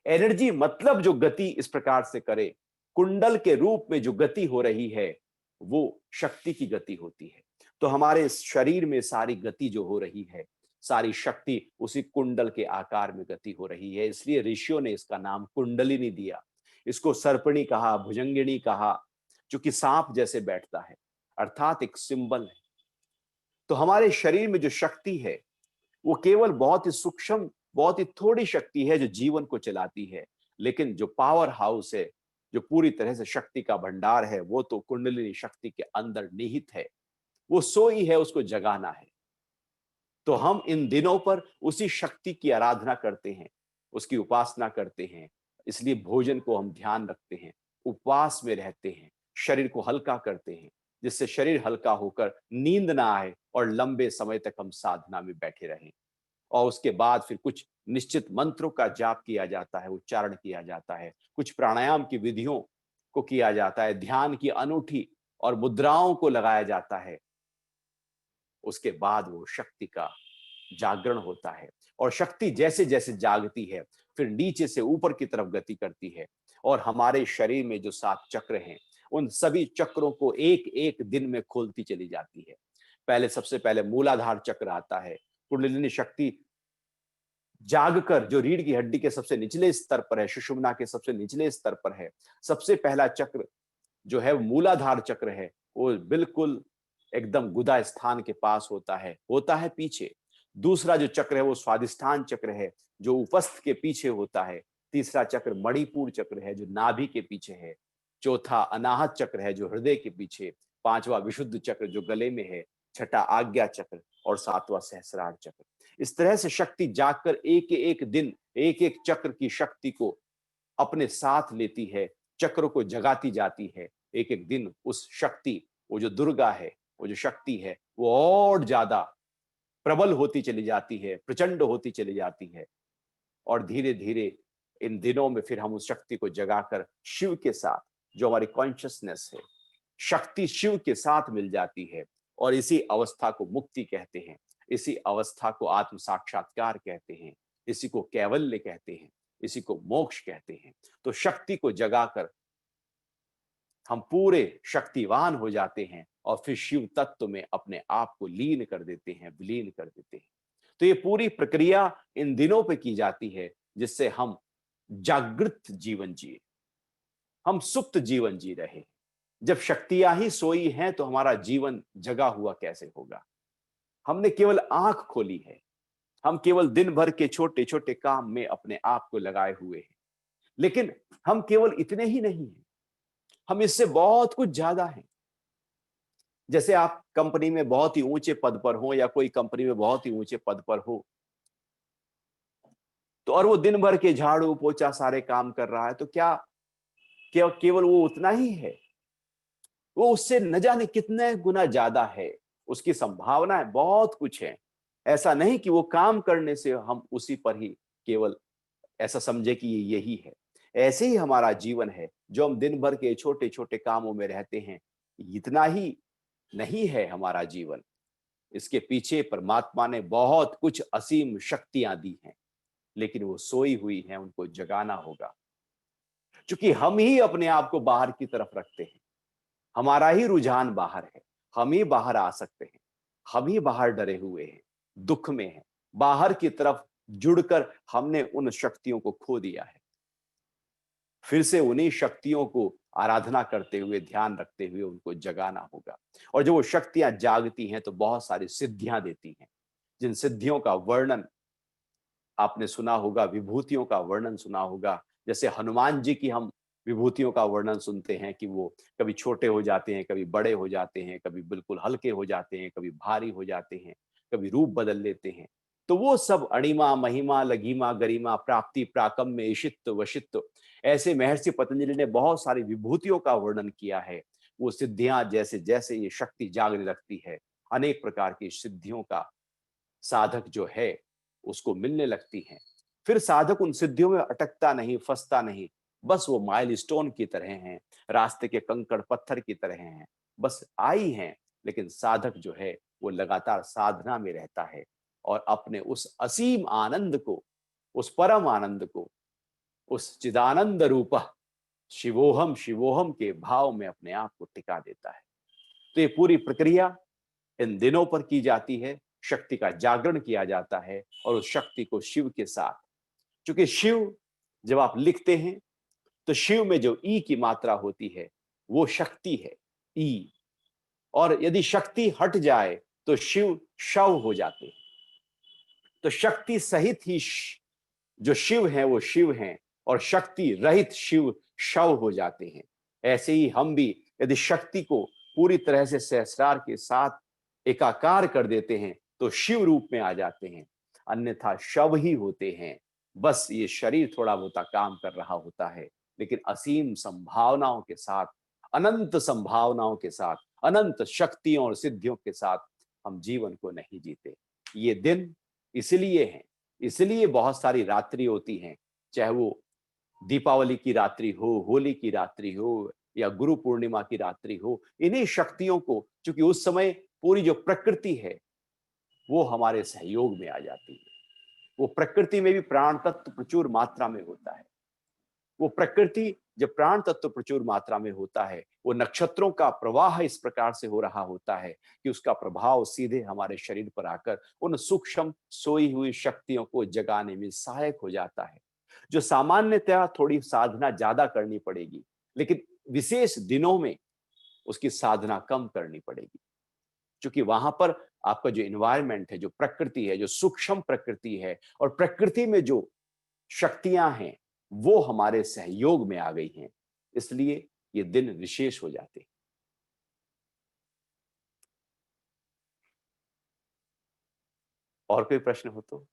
एनर्जी मतलब जो गति इस प्रकार से करे, कुंडल के रूप में जो गति हो रही है वो शक्ति की गति होती है। तो हमारे शरीर में सारी गति जो हो रही है, सारी शक्ति उसी कुंडल के आकार में गति हो रही है। इसलिए ऋषियों ने इसका नाम कुंडलिनी दिया। इसको सर्पिणी कहा, भुजंगिनी कहा, जो कि सांप जैसे बैठता है, अर्थात एक सिंबल है। तो हमारे शरीर में जो शक्ति है वो केवल बहुत ही सूक्ष्म, बहुत ही थोड़ी शक्ति है जो जीवन को चलाती है। लेकिन जो पावर हाउस है, जो पूरी तरह से शक्ति का भंडार है, वो तो कुंडलिनी शक्ति के अंदर निहित है। वो सोई है, उसको जगाना है। तो हम इन दिनों पर उसी शक्ति की आराधना करते हैं, उसकी उपासना करते हैं। इसलिए भोजन को हम ध्यान रखते हैं, उपवास में रहते हैं, शरीर को हल्का करते हैं, जिससे शरीर हल्का होकर नींद ना आए और लंबे समय तक हम साधना में बैठे रहें। और उसके बाद फिर कुछ निश्चित मंत्रों का जाप किया जाता है, उच्चारण किया जाता है, कुछ प्राणायाम की विधियों को किया जाता है, ध्यान की अनूठी और मुद्राओं को लगाया जाता है। उसके बाद वो शक्ति का जागरण होता है। और शक्ति जैसे जैसे जागती है फिर नीचे से ऊपर की तरफ गति करती है। और हमारे शरीर में जो 7 चक्र हैं, उन सभी चक्रों को एक एक दिन में खोलती चली जाती है। पहले सबसे पहले मूलाधार चक्र आता है। कुंडलिनी शक्ति जागकर जो रीढ़ की हड्डी के सबसे निचले स्तर पर है, सुषुम्ना के सबसे निचले स्तर पर है, सबसे पहला चक्र जो है मूलाधार चक्र है, वो बिल्कुल एकदम गुदा स्थान के पास होता है पीछे। दूसरा जो चक्र है वो स्वादिष्ठान चक्र है, जो उपस्थ के पीछे होता है। तीसरा चक्र मणिपुर चक्र है, जो नाभि के पीछे है। चौथा अनाहत चक्र है, जो हृदय के पीछे। पांचवा विशुद्ध चक्र जो गले में है। छठा आज्ञा चक्र और सातवां सहस्रार चक्र। इस तरह से शक्ति जागकर एक एक दिन एक एक चक्र की शक्ति को अपने साथ लेती है, चक्र को जगाती जाती है। एक एक दिन उस शक्ति, वो जो दुर्गा है, वो जो शक्ति है, वो और ज्यादा प्रबल होती चली जाती है, प्रचंड होती चली जाती है। और धीरे धीरे इन दिनों में फिर हम उस शक्ति को जगाकर शिव के साथ, जो हमारी कॉन्शियसनेस है, शक्ति शिव के साथ मिल जाती है। और इसी अवस्था को मुक्ति कहते हैं, इसी अवस्था को आत्म साक्षात्कार कहते हैं, इसी को कैवल्य कहते हैं, इसी को मोक्ष कहते हैं। तो शक्ति को जगाकर हम पूरे शक्तिवान हो जाते हैं और फिर शिव तत्व में अपने आप को लीन कर देते हैं, विलीन कर देते हैं। तो ये पूरी प्रक्रिया इन दिनों पे की जाती है, जिससे हम जागृत जीवन जिए, हम सुप्त जीवन जी रहे। जब शक्तियां ही सोई हैं तो हमारा जीवन जगा हुआ कैसे होगा? हमने केवल आंख खोली है, हम केवल दिन भर के छोटे छोटे काम में अपने आप को लगाए हुए हैं। लेकिन हम केवल इतने ही नहीं हैं, हम इससे बहुत कुछ ज्यादा हैं। जैसे आप कंपनी में बहुत ही ऊंचे पद पर हो, या कोई कंपनी में बहुत ही ऊंचे पद पर हो, तो और वो दिन भर के झाड़ू पोछा सारे काम कर रहा है, तो क्या केवल वो उतना ही है? वो उससे न जाने कितने गुना ज्यादा है। उसकी संभावनाएं बहुत कुछ है। ऐसा नहीं कि वो काम करने से हम उसी पर ही केवल ऐसा समझे कि ये यही है। ऐसे ही हमारा जीवन है, जो हम दिन भर के छोटे छोटे कामों में रहते हैं, इतना ही नहीं है हमारा जीवन। इसके पीछे परमात्मा ने बहुत कुछ असीम शक्तियां दी हैं, लेकिन वो सोई हुई हैं, उनको जगाना होगा। क्योंकि हम ही अपने आप को बाहर की तरफ रखते हैं, हमारा ही रुझान बाहर है, हम ही बाहर आ सकते हैं, हम ही बाहर डरे हुए हैं, दुख में हैं, बाहर की तरफ जुड़कर हमने उन शक्तियों को खो दिया है। फिर से उन्हीं शक्तियों को आराधना करते हुए, ध्यान रखते हुए उनको जगाना होगा। और जब वो शक्तियां जागती हैं तो बहुत सारी सिद्धियां देती हैं, जिन सिद्धियों का वर्णन आपने सुना होगा, विभूतियों का वर्णन सुना होगा। जैसे हनुमान जी की हम विभूतियों का वर्णन सुनते हैं कि वो कभी छोटे हो जाते हैं, कभी बड़े हो जाते हैं, कभी बिल्कुल हल्के हो जाते हैं, कभी भारी हो जाते हैं, कभी रूप बदल लेते हैं। तो वो सब अणिमा, महिमा, लघिमा, गरिमा, प्राप्ति, प्राकम्य, ईशित्व, वशित्व, ऐसे महर्षि पतंजलि ने बहुत सारी विभूतियों का वर्णन किया है। वो सिद्धियां जैसे जैसे ये शक्ति जागने लगती है, अनेक प्रकार की सिद्धियों का साधक जो है उसको मिलने लगती हैं। फिर साधक उन सिद्धियों में अटकता नहीं, फंसता नहीं, बस वो माइलस्टोन की तरह हैं, रास्ते के कंकड़ पत्थर की तरह हैं, बस आई हैं। लेकिन साधक जो है वो लगातार साधना में रहता है और अपने उस असीम आनंद को, उस परम आनंद को, उस चिदानंद रूप शिवोहम शिवोहम के भाव में अपने आप को टिका देता है। तो ये पूरी प्रक्रिया इन दिनों पर की जाती है, शक्ति का जागरण किया जाता है और उस शक्ति को शिव के साथ, क्योंकि शिव जब आप लिखते हैं तो शिव में जो ई की मात्रा होती है वो शक्ति है, ई। और यदि शक्ति हट जाए तो शिव शव हो जाते हैं। तो शक्ति सहित ही जो शिव हैं वो शिव हैं, और शक्ति रहित शिव शव हो जाते हैं। ऐसे ही हम भी यदि शक्ति को पूरी तरह से सहस्रार के साथ एकाकार कर देते हैं तो शिव रूप में आ जाते हैं, अन्यथा शव ही होते हैं। बस ये शरीर थोड़ा बहुत काम कर रहा होता है, लेकिन असीम संभावनाओं के साथ, अनंत संभावनाओं के साथ, अनंत शक्तियों और सिद्धियों के साथ हम जीवन को नहीं जीते। ये दिन इसलिए हैं, इसलिए बहुत सारी रात्रि होती हैं, चाहे वो दीपावली की रात्रि हो, होली की रात्रि हो या गुरु पूर्णिमा की रात्रि हो। इन्हीं शक्तियों को, क्योंकि उस समय पूरी जो प्रकृति है वो हमारे सहयोग में आ जाती है। वो प्रकृति में भी प्राण तत्व प्रचुर मात्रा में होता है। वो प्रकृति जब प्राण तत्व प्रचुर मात्रा में होता है, वो नक्षत्रों का प्रवाह इस प्रकार से हो रहा होता है कि उसका प्रभाव सीधे हमारे शरीर पर आकर उन सूक्ष्म सोई हुई शक्तियों को जगाने में सहायक हो जाता है, जो सामान्यतः थोड़ी साधना ज्यादा करनी पड़ेगी, लेकिन विशेष दिनों में उसकी साधना कम करनी पड़ेगी। क्योंकि वहां पर आपका जो इन्वायरमेंट है, जो प्रकृति है, जो सूक्ष्म प्रकृति है, और प्रकृति में जो शक्तियां हैं वो हमारे सहयोग में आ गई हैं, इसलिए ये दिन विशेष हो जाते हैं। और कोई प्रश्न हो तो?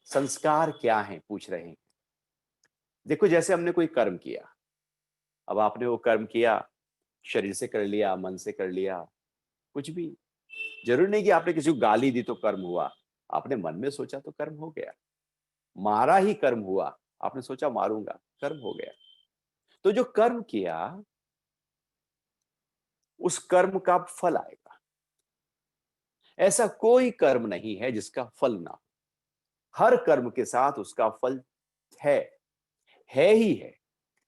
संस्कार क्या है पूछ रहे हैं। देखो, जैसे हमने कोई कर्म किया, अब आपने वो कर्म किया, शरीर से कर लिया, मन से कर लिया, कुछ भी, जरूरी नहीं कि आपने किसी को गाली दी तो कर्म हुआ। आपने मन में सोचा तो कर्म हो गया। मारा ही कर्म हुआ, आपने सोचा मारूंगा, कर्म हो गया। तो जो कर्म किया उस कर्म का फल आएगा। ऐसा कोई कर्म नहीं है जिसका फल ना हो। हर कर्म के साथ उसका फल है, है ही है।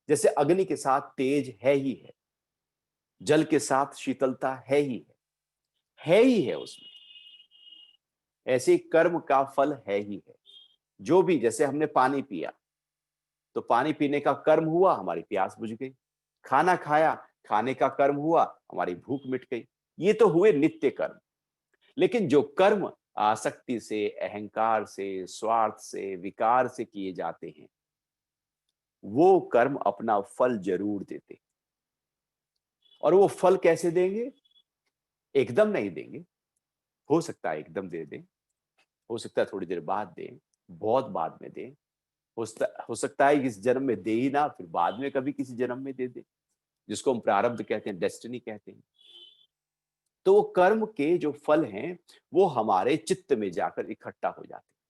जैसे अग्नि के साथ तेज है ही है, जल के साथ शीतलता है ही है उसमें। ऐसे ही कर्म का फल है ही है। जो भी, जैसे हमने पानी पिया तो पानी पीने का कर्म हुआ, हमारी प्यास बुझ गई। खाना खाया, खाने का कर्म हुआ, हमारी भूख मिट गई। ये तो हुए नित्य कर्म। लेकिन जो कर्म आसक्ति से, अहंकार से, स्वार्थ से, विकार से किए जाते हैं, वो कर्म अपना फल जरूर देते हैं। और वो फल कैसे देंगे? एकदम नहीं देंगे। हो सकता है एकदम दे दें, हो सकता है थोड़ी देर बाद दें, बहुत बाद में दें, हो सकता है इस जन्म में दे ही ना, फिर बाद में कभी किसी जन्म में दे दे, जिसको हम प्रारब्ध कहते हैं, डेस्टिनी कहते हैं। तो वो कर्म के जो फल हैं वो हमारे चित्त में जाकर इकट्ठा हो जाते हैं।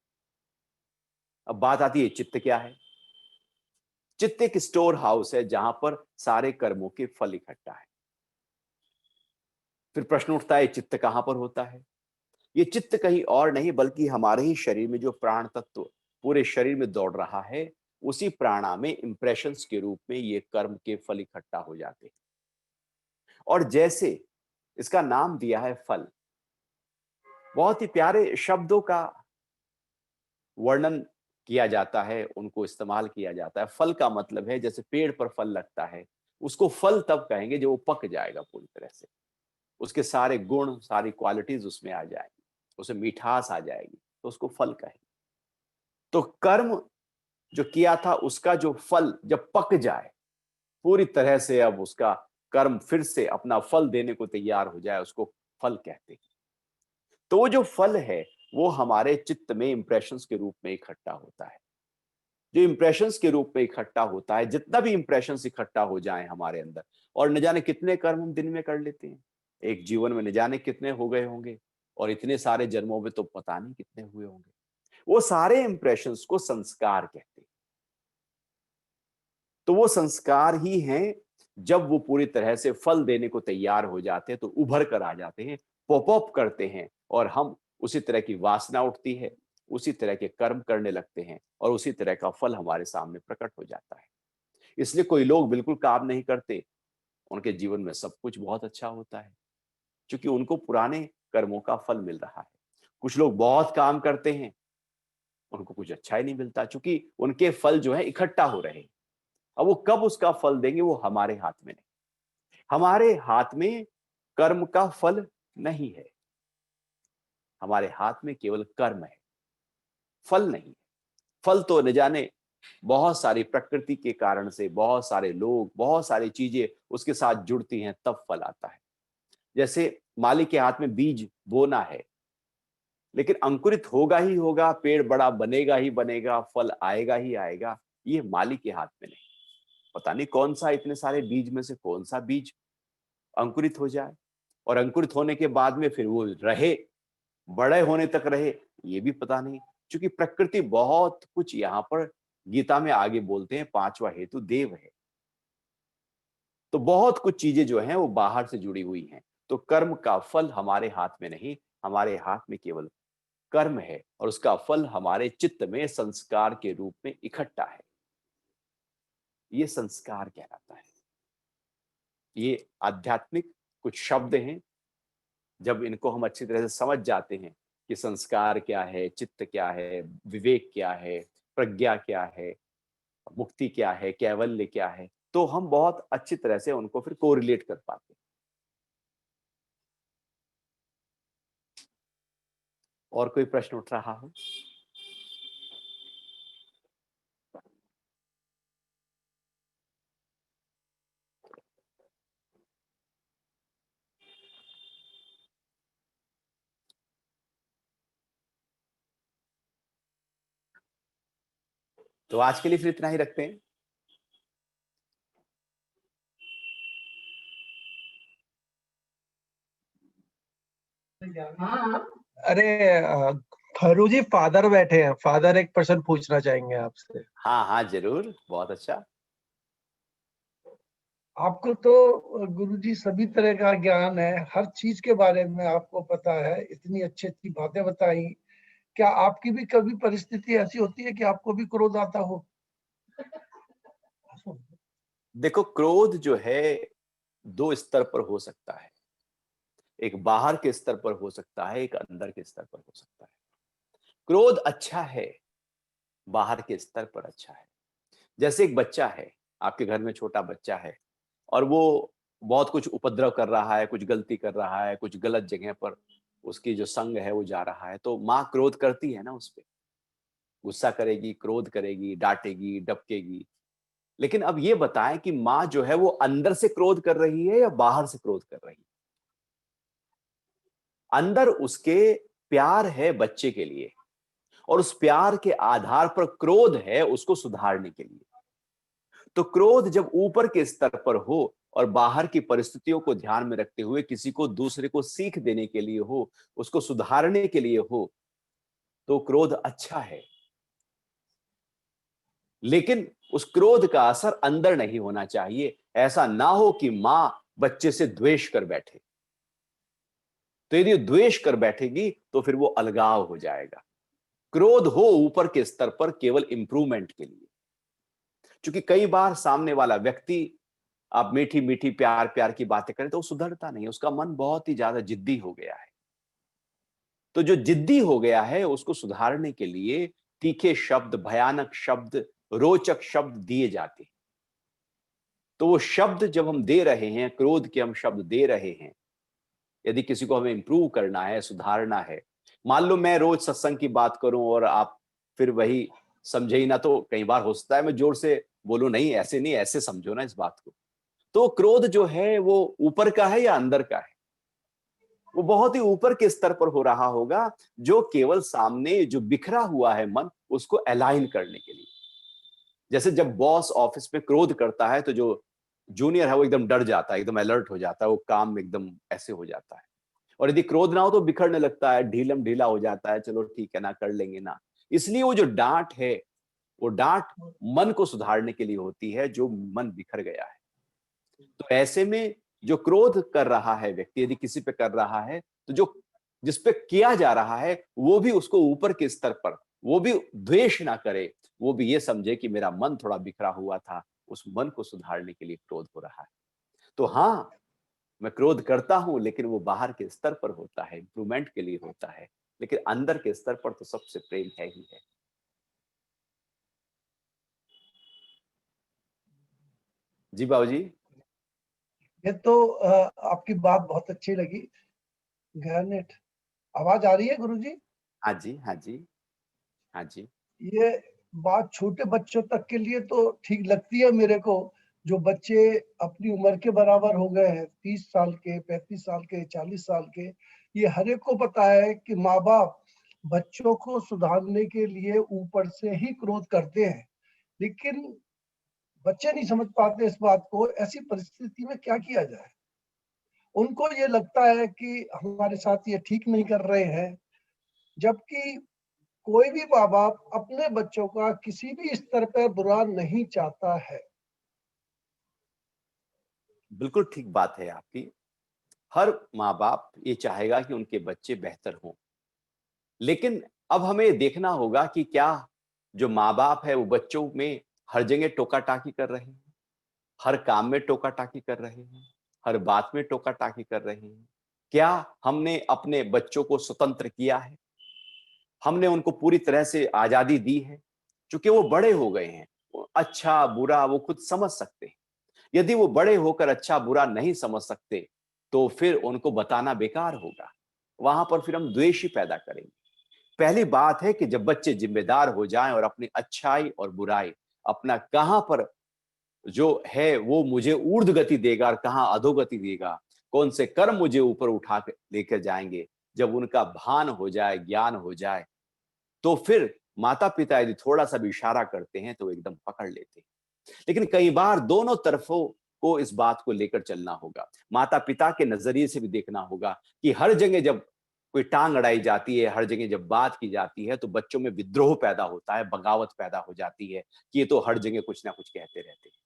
अब बात आती है, चित्त क्या है? चित्त एक स्टोर हाउस है जहां पर सारे कर्मों के फल इकट्ठा है। फिर प्रश्न उठता है, चित्त कहां पर होता है? ये चित्त कहीं और नहीं बल्कि हमारे ही शरीर में जो प्राण तत्व पूरे शरीर में दौड़ रहा है, उसी प्राणा में इंप्रेशंस के रूप में ये कर्म के फल इकट्ठा हो जाते हैं। और जैसे इसका नाम दिया है फल, बहुत ही प्यारे शब्दों का वर्णन किया जाता है, उनको इस्तेमाल किया जाता है। फल का मतलब है जैसे पेड़ पर फल लगता है, उसको फल तब कहेंगे जब वो पक जाएगा पूरी तरह से, उसके सारे गुण, सारी क्वालिटीज उसमें आ जाएंगी, उसमें मिठास आ जाएगी, तो उसको फल कहेंगे। तो कर्म जो किया था उसका जो फल जब पक जाए पूरी तरह से, अब उसका कर्म फिर से अपना फल देने को तैयार हो जाए, उसको फल कहते हैं। तो वो जो फल है वो हमारे चित्त में इंप्रेशंस के रूप में इकट्ठा होता है। जो इंप्रेशंस के रूप में इकट्ठा होता है, जितना भी इंप्रेशंस इकट्ठा हो जाए हमारे अंदर, और न जाने कितने कर्म हम दिन में कर लेते हैं, एक जीवन में न जाने कितने हो गए होंगे, और इतने सारे जन्मों में तो पता नहीं कितने हुए होंगे। वो सारे इंप्रेशंस को संस्कार कहते हैं। तो वो संस्कार ही हैं, जब वो पूरी तरह से फल देने को तैयार हो जाते हैं तो उभर कर आ जाते हैं, पॉप अप करते हैं, और हम उसी तरह की वासना उठती है, उसी तरह के कर्म करने लगते हैं, और उसी तरह का फल हमारे सामने प्रकट हो जाता है। इसलिए कोई लोग बिल्कुल काम नहीं करते, उनके जीवन में सब कुछ बहुत अच्छा होता है, क्योंकि उनको पुराने कर्मों का फल मिल रहा है। कुछ लोग बहुत काम करते हैं, उनको कुछ अच्छा ही नहीं मिलता, क्योंकि उनके फल जो है इकट्ठा हो रहे हैं। अब वो कब उसका फल देंगे वो हमारे हाथ में नहीं। हमारे हाथ में कर्म का फल नहीं है, हमारे हाथ में केवल कर्म है, फल नहीं है। फल तो न जाने बहुत सारी प्रकृति के कारण से, बहुत सारे लोग, बहुत सारी चीजें उसके साथ जुड़ती हैं, तब फल आता है। जैसे मालिक के हाथ में बीज बोना है, लेकिन अंकुरित होगा ही होगा, पेड़ बड़ा बनेगा ही बनेगा, फल आएगा ही आएगा, ये मालिक के हाथ में नहीं। पता नहीं कौन सा, इतने सारे बीज में से कौन सा बीज अंकुरित हो जाए, और अंकुरित होने के बाद में फिर वो रहे, बड़े होने तक रहे, ये भी पता नहीं। क्योंकि प्रकृति बहुत कुछ यहाँ पर गीता में आगे बोलते हैं, पांचवा हेतु देव है। तो बहुत कुछ चीजें जो हैं वो बाहर से जुड़ी हुई हैं। तो कर्म का फल हमारे हाथ में नहीं, हमारे हाथ में केवल कर्म है, और उसका फल हमारे चित्त में संस्कार के रूप में इकट्ठा है। ये संस्कार कहलाता है। ये आध्यात्मिक कुछ शब्द हैं, जब इनको हम अच्छी तरह से समझ जाते हैं कि संस्कार क्या है, चित्त क्या है, विवेक क्या है, प्रज्ञा क्या है, मुक्ति क्या है, कैवल्य क्या है, तो हम बहुत अच्छी तरह से उनको फिर कोरिलेट कर पाते हैं। और कोई प्रश्न उठ रहा हो? तो आज के लिए फिर इतना ही रखते हैं। अरे फरू जी, फादर बैठे हैं। फादर एक प्रश्न पूछना चाहेंगे आपसे। हाँ हाँ जरूर, बहुत अच्छा। आपको तो गुरुजी सभी तरह का ज्ञान है, हर चीज के बारे में आपको पता है, इतनी अच्छी अच्छी बातें बताई। क्या आपकी भी कभी परिस्थिति ऐसी होती है कि आपको भी क्रोध आता हो? देखो, क्रोध जो है दो स्तर पर हो सकता है, एक बाहर के स्तर पर हो सकता है, एक अंदर के स्तर पर हो सकता है। क्रोध अच्छा है, बाहर के स्तर पर अच्छा है। जैसे एक बच्चा है, आपके घर में छोटा बच्चा है, और वो बहुत कुछ उपद्रव कर रहा है, कुछ गलती कर रहा है, कुछ गलत जगह पर उसकी जो संग है वो जा रहा है, तो माँ क्रोध करती है ना उस पे, गुस्सा करेगी, क्रोध करेगी, डांटेगी, डपकेगी। लेकिन अब ये बताएं कि माँ जो है वो अंदर से क्रोध कर रही है या बाहर से क्रोध कर रही है? अंदर उसके प्यार है बच्चे के लिए, और उस प्यार के आधार पर क्रोध है उसको सुधारने के लिए। तो क्रोध जब ऊपर के स्तर पर हो और बाहर की परिस्थितियों को ध्यान में रखते हुए किसी को, दूसरे को सीख देने के लिए हो, उसको सुधारने के लिए हो, तो क्रोध अच्छा है। लेकिन उस क्रोध का असर अंदर नहीं होना चाहिए। ऐसा ना हो कि मां बच्चे से द्वेष कर बैठे। तो यदि द्वेष कर बैठेगी तो फिर वो अलगाव हो जाएगा। क्रोध हो ऊपर के स्तर पर केवल इंप्रूवमेंट के लिए, क्योंकि कई बार सामने वाला व्यक्ति, आप मीठी मीठी प्यार प्यार की बातें करें तो वो सुधरता नहीं, उसका मन बहुत ही ज्यादा जिद्दी हो गया है। तो जो जिद्दी हो गया है उसको सुधारने के लिए तीखे शब्द, भयानक शब्द, रोचक शब्द दिए जाते हैं। तो वो शब्द जब हम दे रहे हैं, क्रोध के हम शब्द दे रहे हैं, यदि किसी को हमें इंप्रूव करना है, सुधारना है, मान लो मैं रोज सत्संग की बात करूं और आप फिर वही समझे ही ना, तो कई बार हो सकता है मैं जोर से बोलूं, नहीं ऐसे नहीं, ऐसे समझो ना इस बात को। तो क्रोध जो है वो ऊपर का है या अंदर का है? वो बहुत ही ऊपर के स्तर पर हो रहा होगा, जो केवल सामने जो बिखरा हुआ है मन, उसको अलाइन करने के लिए। जैसे जब बॉस ऑफिस में क्रोध करता है तो जो जूनियर है वो एकदम डर जाता है, एकदम अलर्ट हो जाता है, वो काम में एकदम ऐसे हो जाता है। और यदि क्रोध ना हो तो बिखरने लगता है, ढीलम ढीला हो जाता है, चलो ठीक है ना, कर लेंगे ना। इसलिए वो जो डांट है, वो डांट मन को सुधारने के लिए होती है, जो मन बिखर गया है। तो ऐसे में जो क्रोध कर रहा है व्यक्ति, यदि किसी पे कर रहा है, तो जो जिस पे किया जा रहा है वो भी उसको ऊपर के स्तर पर, वो भी द्वेष ना करे, वो भी ये समझे कि मेरा मन थोड़ा बिखरा हुआ था, उस मन को सुधारने के लिए क्रोध हो रहा है। तो हाँ, मैं क्रोध करता हूं, लेकिन वो बाहर के स्तर पर होता है, इंप्रूवमेंट के लिए होता है, लेकिन अंदर के स्तर पर तो सबसे प्रेम है ही है। जी बाबूजी। ये तो आपकी बात बहुत अच्छी लगी। गहनेट आवाज आ रही है गुरुजी? हाँ जी, हाँ जी, हाँ जी। ये बात छोटे बच्चों तक के लिए तो ठीक लगती है मेरे को। जो बच्चे अपनी उम्र के बराबर हो गए हैं, 30 साल के, 35 साल के, 40 साल के, ये हर एक को पता है कि माँ बाप बच्चों को सुधारने के लिए ऊपर से ही क्रोध करते हैं, लेकिन बच्चे नहीं समझ पाते इस बात को। ऐसी परिस्थिति में क्या किया जाए? उनको ये लगता है कि हमारे साथ ये ठीक नहीं कर रहे हैं, जबकि कोई भी माँ बाप अपने बच्चों का किसी भी स्तर पर बुरा नहीं चाहता है। बिल्कुल ठीक बात है आपकी। हर माँ बाप ये चाहेगा कि उनके बच्चे बेहतर हों, लेकिन अब हमें देखना होगा कि क्या जो माँ बाप है वो बच्चों में हर जगह टोका टाकी कर रहे हैं, हर काम में टोका टाकी कर रहे हैं, हर बात में टोका टाकी कर रहे हैं? क्या हमने अपने बच्चों को स्वतंत्र किया है? हमने उनको पूरी तरह से आजादी दी है? क्योंकि वो बड़े हो गए हैं, वो अच्छा बुरा वो खुद समझ सकते हैं। यदि वो बड़े होकर अच्छा बुरा नहीं समझ सकते, तो फिर उनको बताना बेकार होगा, वहां पर फिर हम द्वेष ही पैदा करेंगे। पहली बात है कि जब बच्चे जिम्मेदार हो जाएं और अपनी अच्छाई और बुराई, अपना कहां पर जो है वो मुझे ऊर्ध्व गति देगा और कहां अधोगति देगा, कौन से कर्म मुझे ऊपर उठा के लेकर जाएंगे, जब उनका भान हो जाए, ज्ञान हो जाए, तो फिर माता पिता यदि थोड़ा सा भी इशारा करते हैं तो वो एकदम पकड़ लेते हैं। लेकिन कई बार दोनों तरफों को इस बात को लेकर चलना होगा। माता पिता के नजरिए से भी देखना होगा कि हर जगह जब कोई टांग अड़ाई जाती है, हर जगह जब बात की जाती है, तो बच्चों में विद्रोह पैदा होता है, बगावत पैदा हो जाती है कि ये तो हर जगह कुछ ना कुछ कहते रहते हैं।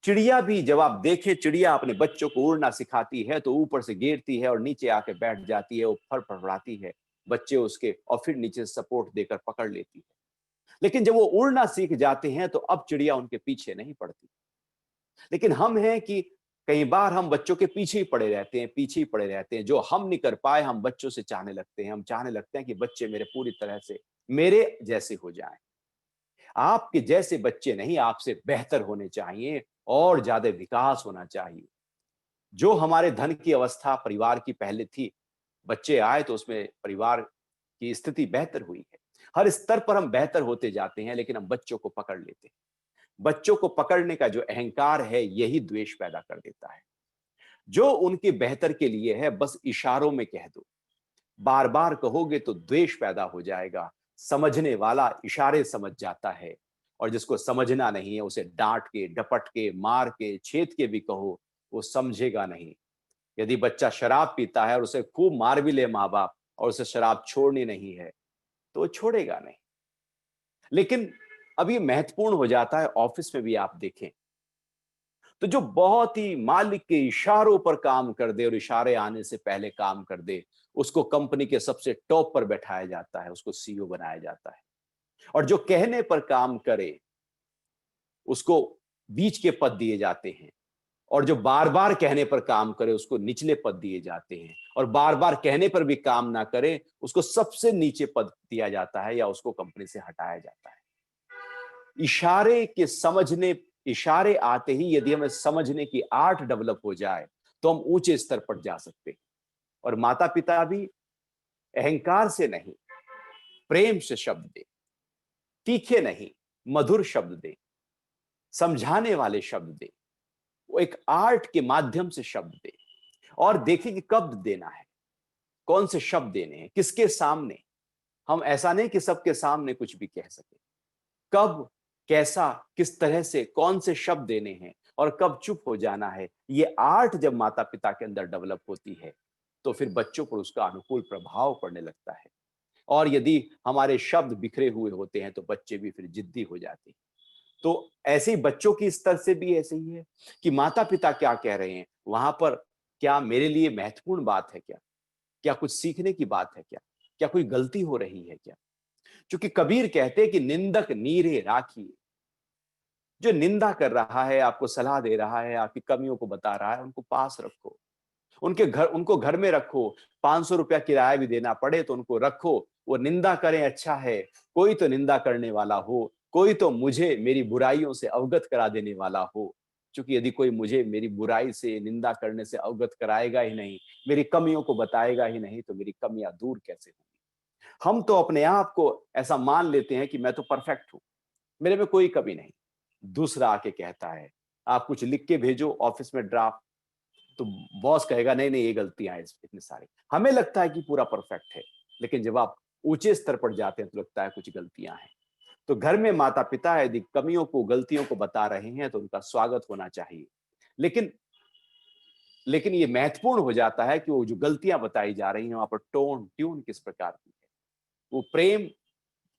चिड़िया भी जब आप देखें, चिड़िया अपने बच्चों को उड़ना सिखाती है तो ऊपर से गिरती है और नीचे आके बैठ जाती है, वो फड़फड़ाती है, बच्चे उसके और फिर नीचे सपोर्ट देकर पकड़ लेती है। लेकिन जब वो उड़ना सीख जाते हैं तो अब चिड़िया उनके पीछे नहीं पड़ती। लेकिन हम हैं कि कई बार हम बच्चों के पीछे ही पड़े रहते हैं, पीछे ही पड़े रहते हैं। जो हम नहीं कर पाए, हम बच्चों से चाहने लगते हैं। हम चाहने लगते हैं कि बच्चे मेरे पूरी तरह से मेरे जैसे हो जाएं। आपके जैसे बच्चे नहीं, आपसे बेहतर होने चाहिए और ज्यादा विकास होना चाहिए। जो हमारे धन की अवस्था परिवार की पहले थी, बच्चे आए तो उसमें परिवार की स्थिति बेहतर हुई है। हर स्तर पर हम बेहतर होते जाते हैं, लेकिन हम बच्चों को पकड़ लेते हैं। बच्चों को पकड़ने का जो अहंकार है, यही द्वेष पैदा कर देता है। जो उनके बेहतर के लिए है, बस इशारों में कह दो, बार बार कहोगे तो द्वेष पैदा हो जाएगा। समझने वाला इशारे समझ जाता है, और जिसको समझना नहीं है उसे डांट के, डपट के, मार के, छेद के भी कहो, वो समझेगा नहीं। यदि बच्चा शराब पीता है और उसे खूब मार भी ले माँ बाप और उसे शराब छोड़नी नहीं है, तो वो छोड़ेगा नहीं। लेकिन अब ये महत्वपूर्ण हो जाता है, ऑफिस में भी आप देखें, तो जो बहुत ही मालिक के इशारों पर काम कर दे और इशारे आने से पहले काम कर दे, उसको कंपनी के सबसे टॉप पर बैठाया जाता है, उसको सीईओ बनाया जाता है। और जो कहने पर काम करे, उसको बीच के पद दिए जाते हैं। और जो बार बार कहने पर काम करे, उसको निचले पद दिए जाते हैं। और बार बार कहने पर भी काम ना करे, उसको सबसे नीचे पद दिया जाता है या उसको कंपनी से हटाया जाता है। इशारे आते ही यदि हमें समझने की आर्ट डेवलप हो जाए, तो हम ऊंचे स्तर पर जा सकते हैं। और माता पिता भी अहंकार से नहीं, प्रेम से शब्द दे, तीखे नहीं, मधुर शब्द दे, समझाने वाले शब्द दे, वो एक आर्ट के माध्यम से शब्द दे। और देखें कि कब देना है, कौन से शब्द देने हैं, किसके सामने। हम ऐसा नहीं कि सबके सामने कुछ भी कह सके। कब, कैसा, किस तरह से, कौन से शब्द देने हैं और कब चुप हो जाना है, ये आर्ट जब माता पिता के अंदर डेवलप होती है, तो फिर बच्चों पर उसका अनुकूल प्रभाव पड़ने लगता है। और यदि हमारे शब्द बिखरे हुए होते हैं, तो बच्चे भी फिर जिद्दी हो जाते हैं। तो ऐसे ही बच्चों की स्तर से भी ऐसे ही है कि माता पिता क्या कह रहे हैं, वहां पर क्या मेरे लिए महत्वपूर्ण बात है क्या? क्या कुछ सीखने की बात है क्या? क्या कोई गलती हो रही है क्या? क्योंकि कबीर कहते हैं कि निंदक नीरे राखिए। जो निंदा कर रहा है, आपको सलाह दे रहा है, आपकी कमियों को बता रहा है, उनको पास रखो। उनको घर में रखो। 500 रुपया किराया भी देना पड़े तो उनको रखो। वो निंदा करें, अच्छा है, कोई तो निंदा करने वाला हो, कोई तो मुझे मेरी बुराइयों से अवगत करा देने वाला हो। क्योंकि यदि कोई मुझे मेरी बुराई से, निंदा करने से अवगत कराएगा ही नहीं, मेरी कमियों को बताएगा ही नहीं, तो मेरी कमियां दूर कैसे होंगी? हम तो अपने आप को ऐसा मान लेते हैं कि मैं तो परफेक्ट हूं, मेरे में कोई कमी नहीं। दूसरा आके कहता है, आप कुछ लिख के भेजो ऑफिस में ड्राफ्ट, तो बॉस कहेगा नहीं नहीं, ये गलतियां हैं इतनी सारी। हमें लगता है कि पूरा परफेक्ट है, लेकिन जब आप ऊंचे स्तर पर जाते हैं तो लगता है कुछ गलतियां हैं। तो घर में माता पिता यदि कमियों को, गलतियों को बता रहे हैं, तो उनका स्वागत होना चाहिए। लेकिन लेकिन ये महत्वपूर्ण हो जाता है कि वो जो गलतियां बताई जा रही हैं, वहां पर टोन ट्यून किस प्रकार की है। वो प्रेम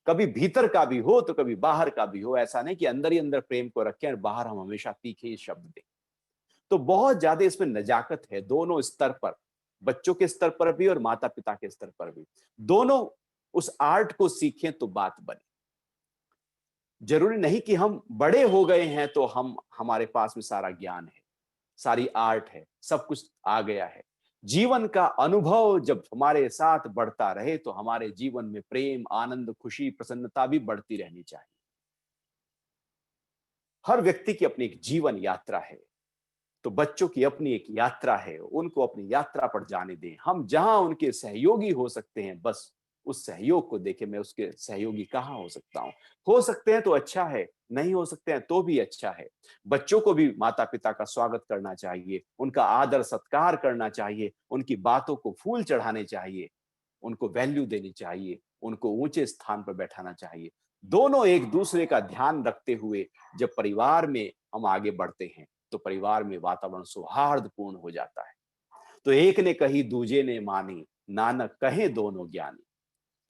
कभी भीतर का भी हो तो कभी बाहर का भी हो। ऐसा नहीं कि अंदर ही अंदर प्रेम को रखें और बाहर हम हमेशा तीखे ही शब्द दें। तो बहुत ज्यादा इसमें नजाकत है, दोनों स्तर पर, बच्चों के स्तर पर भी और माता पिता के स्तर पर भी। दोनों उस आर्ट को सीखें तो बात बने। जरूरी नहीं कि हम बड़े हो गए हैं तो हमारे पास में सारा ज्ञान है, सारी आर्ट है, सब कुछ आ गया है। जीवन का अनुभव जब हमारे साथ बढ़ता रहे, तो हमारे जीवन में प्रेम, आनंद, खुशी, प्रसन्नता भी बढ़ती रहनी चाहिए। हर व्यक्ति की अपनी एक जीवन यात्रा है, तो बच्चों की अपनी एक यात्रा है, उनको अपनी यात्रा पर जाने दें। हम जहां उनके सहयोगी हो सकते हैं, बस उस सहयोग को देखें, मैं उसके सहयोगी कहाँ हो सकता हूं। हो सकते हैं तो अच्छा है, नहीं हो सकते हैं तो भी अच्छा है। बच्चों को भी माता पिता का स्वागत करना चाहिए, उनका आदर सत्कार करना चाहिए, उनकी बातों को फूल चढ़ाने चाहिए, उनको वैल्यू देनी चाहिए, उनको ऊंचे स्थान पर बैठाना चाहिए। दोनों एक दूसरे का ध्यान रखते हुए जब परिवार में हम आगे बढ़ते हैं, तो परिवार में वातावरण सौहार्दपूर्ण हो जाता है। तो एक ने कही दूजे ने मानी, नानक कहे दोनों ज्ञानी।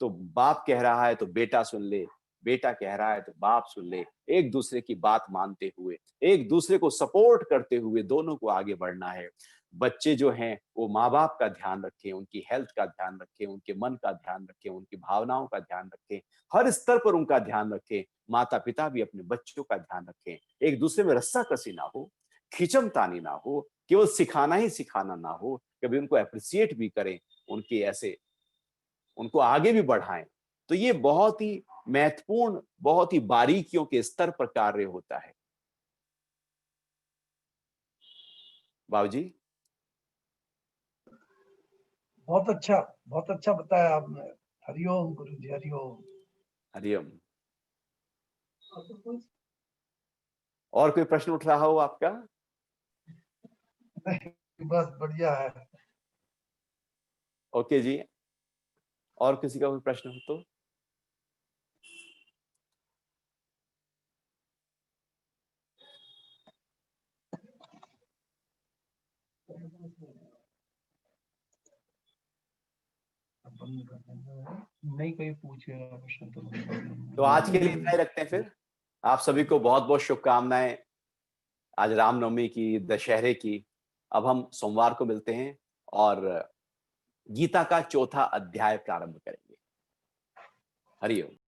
तो बाप कह रहा है तो बेटा सुन ले, बेटा कह रहा है तो बाप सुन ले। एक दूसरे की बात मानते हुए, एक दूसरे को सपोर्ट करते हुए दोनों को आगे बढ़ना है। बच्चे जो हैं वो माँ बाप का ध्यान रखें, उनकी हेल्थ का ध्यान रखें, उनके मन का ध्यान रखें, उनकी भावनाओं का ध्यान रखें, हर स्तर पर उनका ध्यान रखें। माता पिता भी अपने बच्चों का ध्यान रखें, एक दूसरे में रस्साकसी ना हो, खींचमतानी ना हो, केवल सिखाना ही सिखाना ना हो, कभी उनको अप्रिसिएट भी करें, उनके ऐसे उनको आगे भी बढ़ाएं। तो ये बहुत ही महत्वपूर्ण, बहुत ही बारीकियों के स्तर पर कार्य होता है। बाबूजी। बहुत अच्छा बताया आपने। हरिओम गुरु जी, हरिओम। हरिओम। और कोई प्रश्न उठ रहा हो आपका? बस बढ़िया है। ओके जी। और किसी का कोई प्रश्न हो तो? नहीं, कोई पूछेगा प्रश्न तो आज के लिए इतना ही रखते हैं फिर। आप सभी को बहुत बहुत शुभकामनाएं। आज रामनवमी की, दशहरे की। अब हम सोमवार को मिलते हैं और गीता का चौथा अध्याय प्रारंभ करेंगे। हरि ओम।